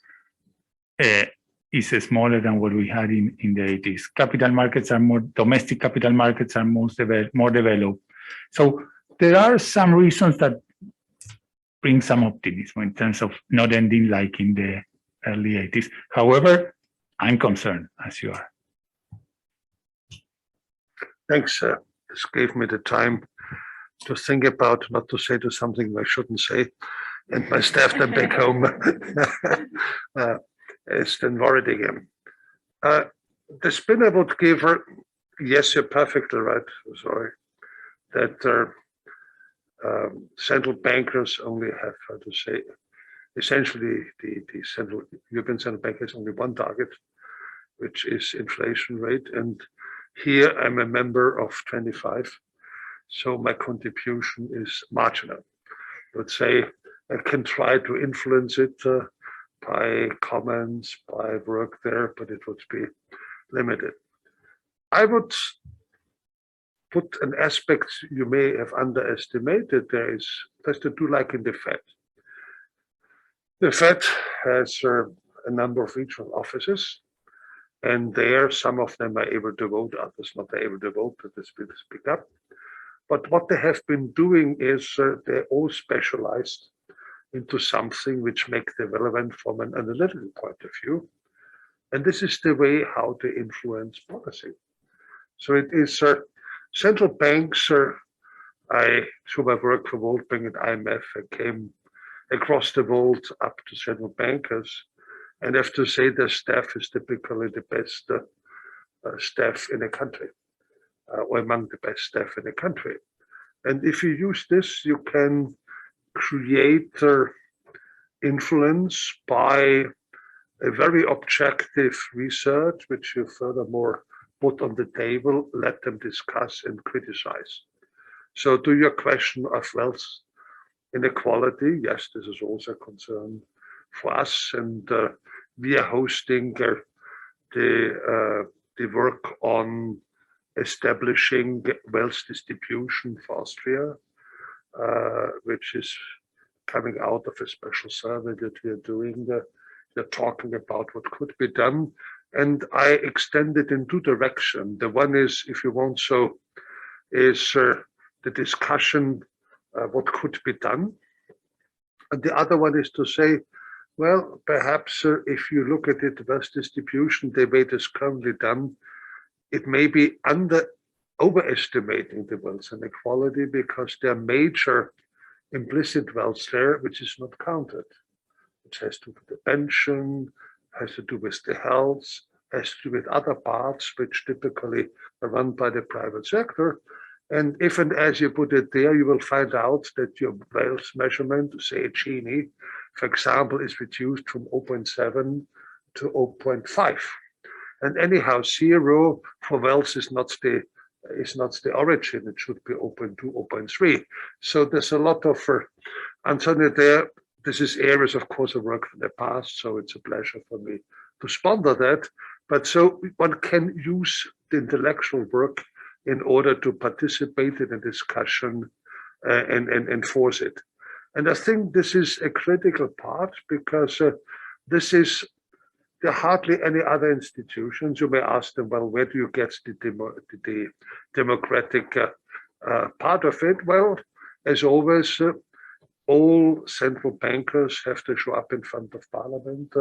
is smaller than what we had in the 80s. Capital markets are more, domestic capital markets are more developed. So there are some reasons that bring some optimism in terms of not ending like in the early 80s. However, I'm concerned, as you are. Thanks. This gave me the time to think about, not to say to something I shouldn't say, and my staff then back home is den Wordigen. The spin I would give her, yes, you're perfectly right, sorry, that central bankers only have, how to say, essentially the European Central Bank has only one target, which is inflation rate. And here I'm a member of 25, so my contribution is marginal. Let's say I can try to influence it by comments, by work there, but it would be limited. I would put an aspect you may have underestimated. There's to do like in the Fed. The Fed has a number of regional offices, and there some of them are able to vote, others not able to vote, but this will speak up. But what they have been doing is they're all specialized into something which makes them relevant from an analytical point of view. And this is the way how to influence policy. So it is central banks, through my work for World Bank and IMF, I came across the world up to central bankers. And I have to say their staff is typically the best staff in a country, or among the best staff in a country. And if you use this, you can create influence by a very objective research, which you furthermore put on the table, let them discuss and criticize. So to your question of wealth inequality, yes, this is also a concern for us. And we are hosting the work on establishing wealth distribution for Austria, which is coming out of a special survey that we are doing. They're talking about what could be done. And I extend it in two directions. The one is, if you want so, is the discussion what could be done. And the other one is to say, well, perhaps if you look at it, wealth distribution, the way it is currently done, it may be overestimating the wealth inequality because there are major implicit wealth there, which is not counted. It has to do with the pension, has to do with the health, has to do with other parts which typically are run by the private sector. And if and as you put it there, you will find out that your wealth measurement, say a Gini, for example, is reduced from 0.7 to 0.5. And anyhow, 0 for wealth is not the origin. It should be 0.2, 0.3. So there's a lot of uncertainty there. This is areas, of course, of work from the past, so it's a pleasure for me to sponsor that. But so one can use the intellectual work in order to participate in a discussion and enforce it. And I think this is a critical part because this is, there are hardly any other institutions. You may ask them, well, where do you get the democratic part of it? Well, as always, all central bankers have to show up in front of Parliament.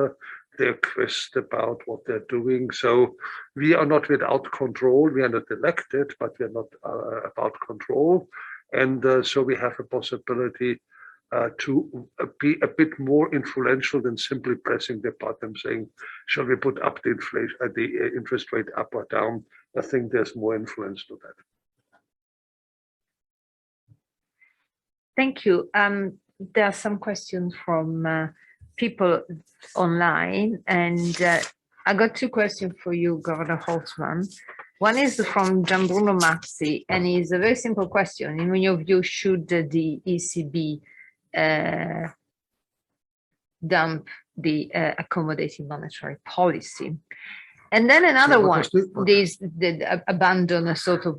They're quizzed about what they're doing. So we are not without control. We are not elected, but we are not about control. And so we have a possibility to be a bit more influential than simply pressing the button saying, shall we put up the inflation, the interest rate up or down? I think there's more influence to that. Thank you. There are some questions from people online, and I got two questions for you, Governor Holzmann. One is from Gian Bruno Mazzi, and it's a very simple question. In your view, should the ECB dump the accommodating monetary policy? And then another one, abandon a sort of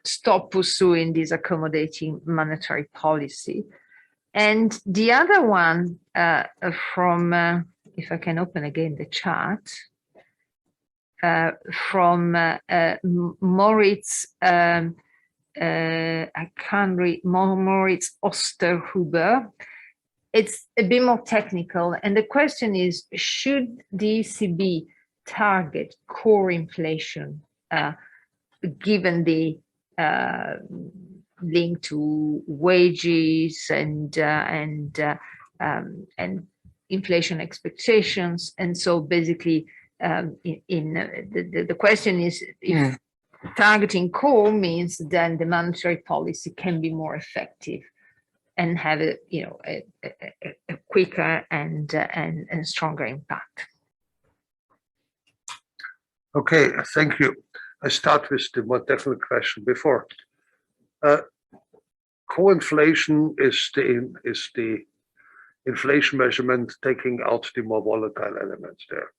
stop pursuing this accommodating monetary policy. And the other one from, if I can open again the chat, from Moritz, I can't read, Moritz Osterhuber. It's a bit more technical. And the question is, should the ECB target core inflation given the link to wages and inflation expectations? And so basically the question is, if targeting core means then the monetary policy can be more effective and have a quicker and stronger impact. Okay, thank you. I start with the more technical question before. Co-inflation is the inflation measurement taking out the more volatile elements there.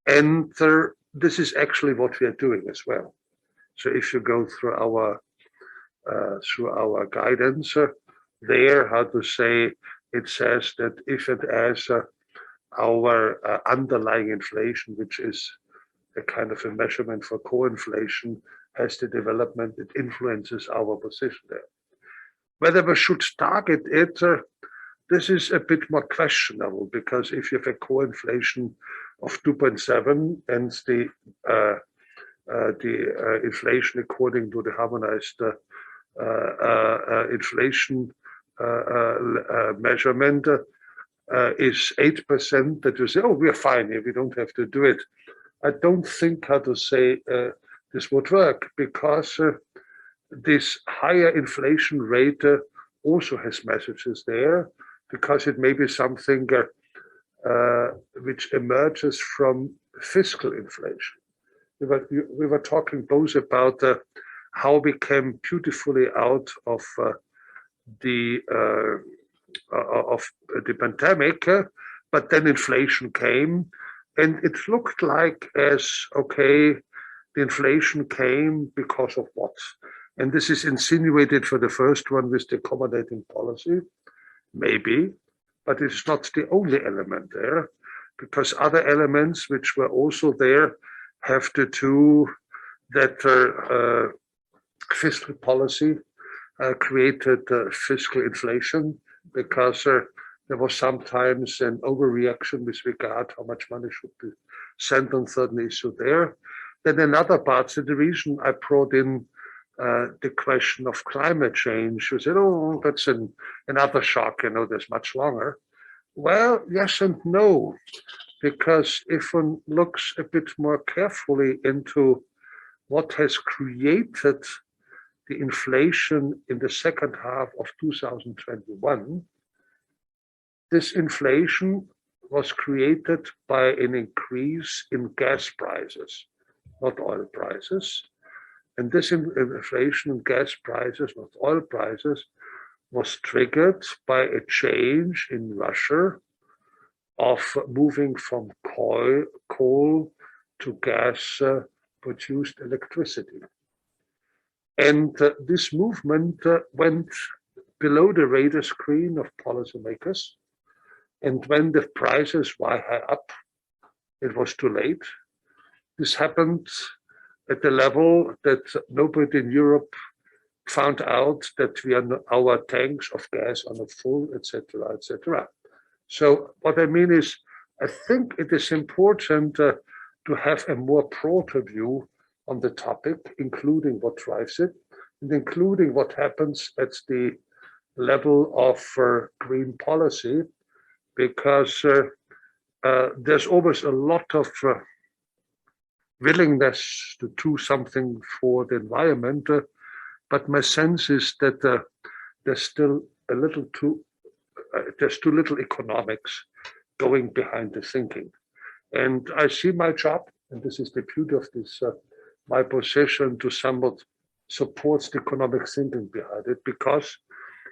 And this is actually what we are doing as well. So if you go through our guidance there, how to say, it says that if it has our underlying inflation, which is a kind of a measurement for co-inflation, has the development, it influences our position there. Whether we should target it, this is a bit more questionable, because if you have a co-inflation of 2.7 and the inflation according to the harmonized inflation measurement is 8%, that you say, oh, we're fine here, we don't have to do it. I don't think, how to say, this would work, because this higher inflation rate also has messages there, because it may be something which emerges from fiscal inflation. We were talking both about how we came beautifully out of the pandemic, but then inflation came, and it looked like as, okay, the inflation came because of what? And this is insinuated for the first one with the accommodating policy, maybe, but it's not the only element there, because other elements which were also there have to do that fiscal policy created fiscal inflation, because there was sometimes an overreaction with regard how much money should be sent on certain issue there. Then another part, so the reason I brought in the question of climate change, you said, oh, that's another shock, there's much longer. Well, yes and no, because if one looks a bit more carefully into what has created the inflation in the second half of 2021, this inflation was created by an increase in gas prices, not oil prices. And this inflation in gas prices, not oil prices, was triggered by a change in Russia of moving from coal to gas produced electricity. And this movement went below the radar screen of policymakers. And when the prices were high up, it was too late. This happened at the level that nobody in Europe found out that our tanks of gas are not full, etc., etc. So what I mean is, I think it is important to have a more broader view on the topic, including what drives it, and including what happens at the level of green policy, because there's always a lot of willingness to do something for the environment, but my sense is that there's still there's too little economics going behind the thinking. And I see my job, and this is the beauty of this, my position to somewhat supports the economic thinking behind it, because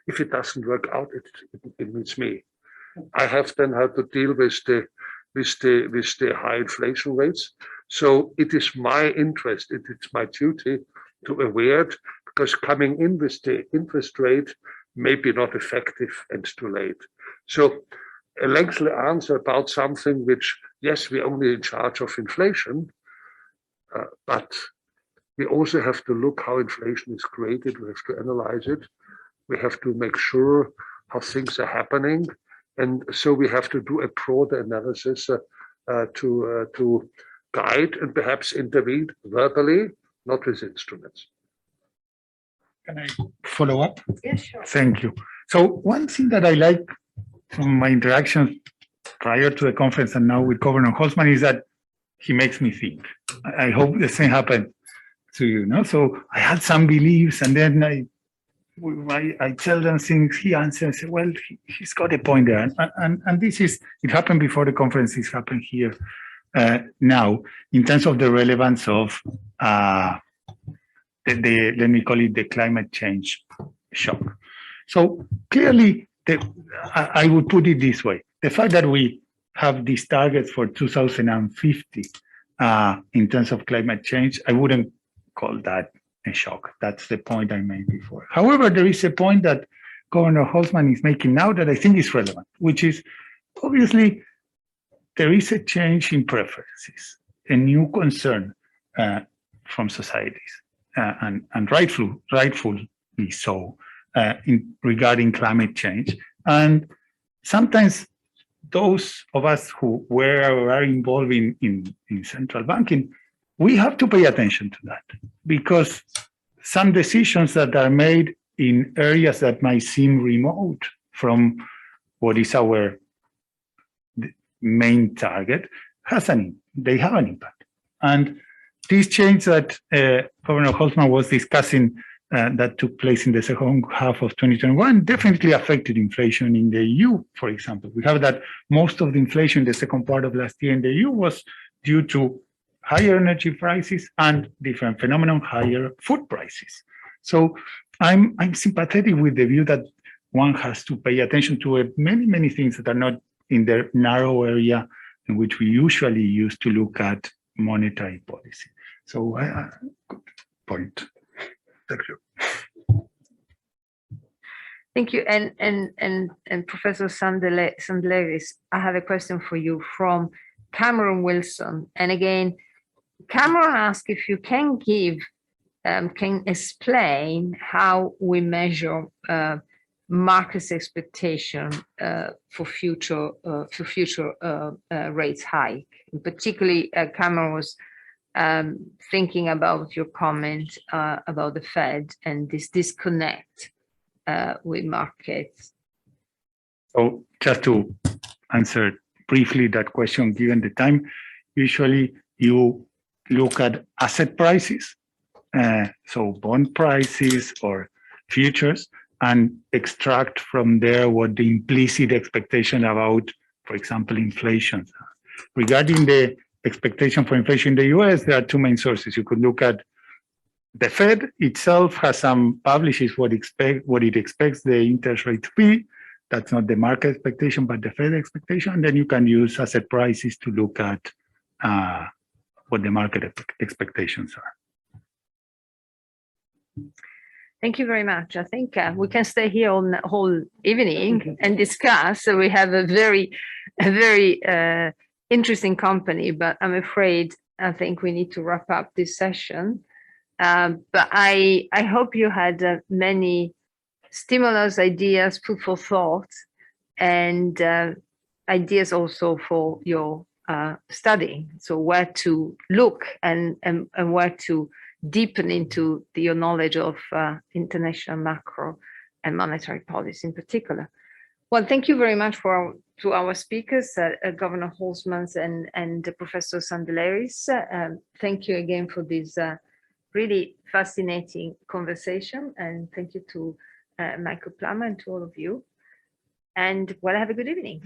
if it doesn't work out, it means me. I have then had to deal with the high inflation rates. So it is my interest, it is my duty to aware it, because coming in with the interest rate may be not effective and too late. So a lengthy answer about something which, yes, we're only in charge of inflation, but we also have to look how inflation is created. We have to analyze it. We have to make sure how things are happening. And so we have to do a broader analysis to guide and perhaps intervene verbally, not with instruments. Can I follow up? Yes, sure. Thank you. So one thing that I like from my interactions prior to the conference and now with Governor Holzmann is that he makes me think. I hope the same happened to you. So I had some beliefs, and then I I tell them things, he answers, well, he's got a point there. And this is, it happened before the conference, it's happened here now, in terms of the relevance of let me call it the climate change shock. So clearly, I would put it this way. The fact that we have these targets for 2050 in terms of climate change, I wouldn't call that a shock. That's the point I made before. However, there is a point that Governor Holzmann is making now that I think is relevant, which is obviously there is a change in preferences, a new concern from societies, and rightfully so, regarding climate change. And sometimes those of us who are involved in central banking, we have to pay attention to that, because some decisions that are made in areas that might seem remote from what is our main target they have an impact. And this change that Governor Holzmann was discussing that took place in the second half of 2021 definitely affected inflation in the EU, for example. We have that most of the inflation in the second part of last year in the EU was due to higher energy prices and different phenomenon, higher food prices. So I'm sympathetic with the view that one has to pay attention to many things that are not in the narrow area in which we usually use to look at monetary policy. So good point. Thank you. Thank you. And Professor Sandleris, I have a question for you from Cameron Wilson. And again, Cameron asked if you can explain how we measure market's expectation for future rates hike. Particularly, Cameron was thinking about your comment about the Fed and this disconnect with markets. So just to answer briefly that question, given the time, usually you look at asset prices, so bond prices or futures, and extract from there what the implicit expectation about, for example, inflation. Regarding the expectation for inflation in the US, there are two main sources. You could look at the Fed itself has publishes what it expects the interest rate to be. That's not the market expectation, but the Fed expectation. And then you can use asset prices to look at what the market expectations are. Thank you very much. I think we can stay here all whole evening and discuss. So we have a very interesting company, but I'm afraid I think we need to wrap up this session. But I hope you had many stimulus, ideas, food for thought, and ideas also for your studying. So where to look and where to deepen into your knowledge of international macro and monetary policy in particular. Well, thank you very much to our speakers, Governor Holzmann and Professor Sandleris. Thank you again for this really fascinating conversation, and thank you to Michael Plummer and to all of you. And well, have a good evening.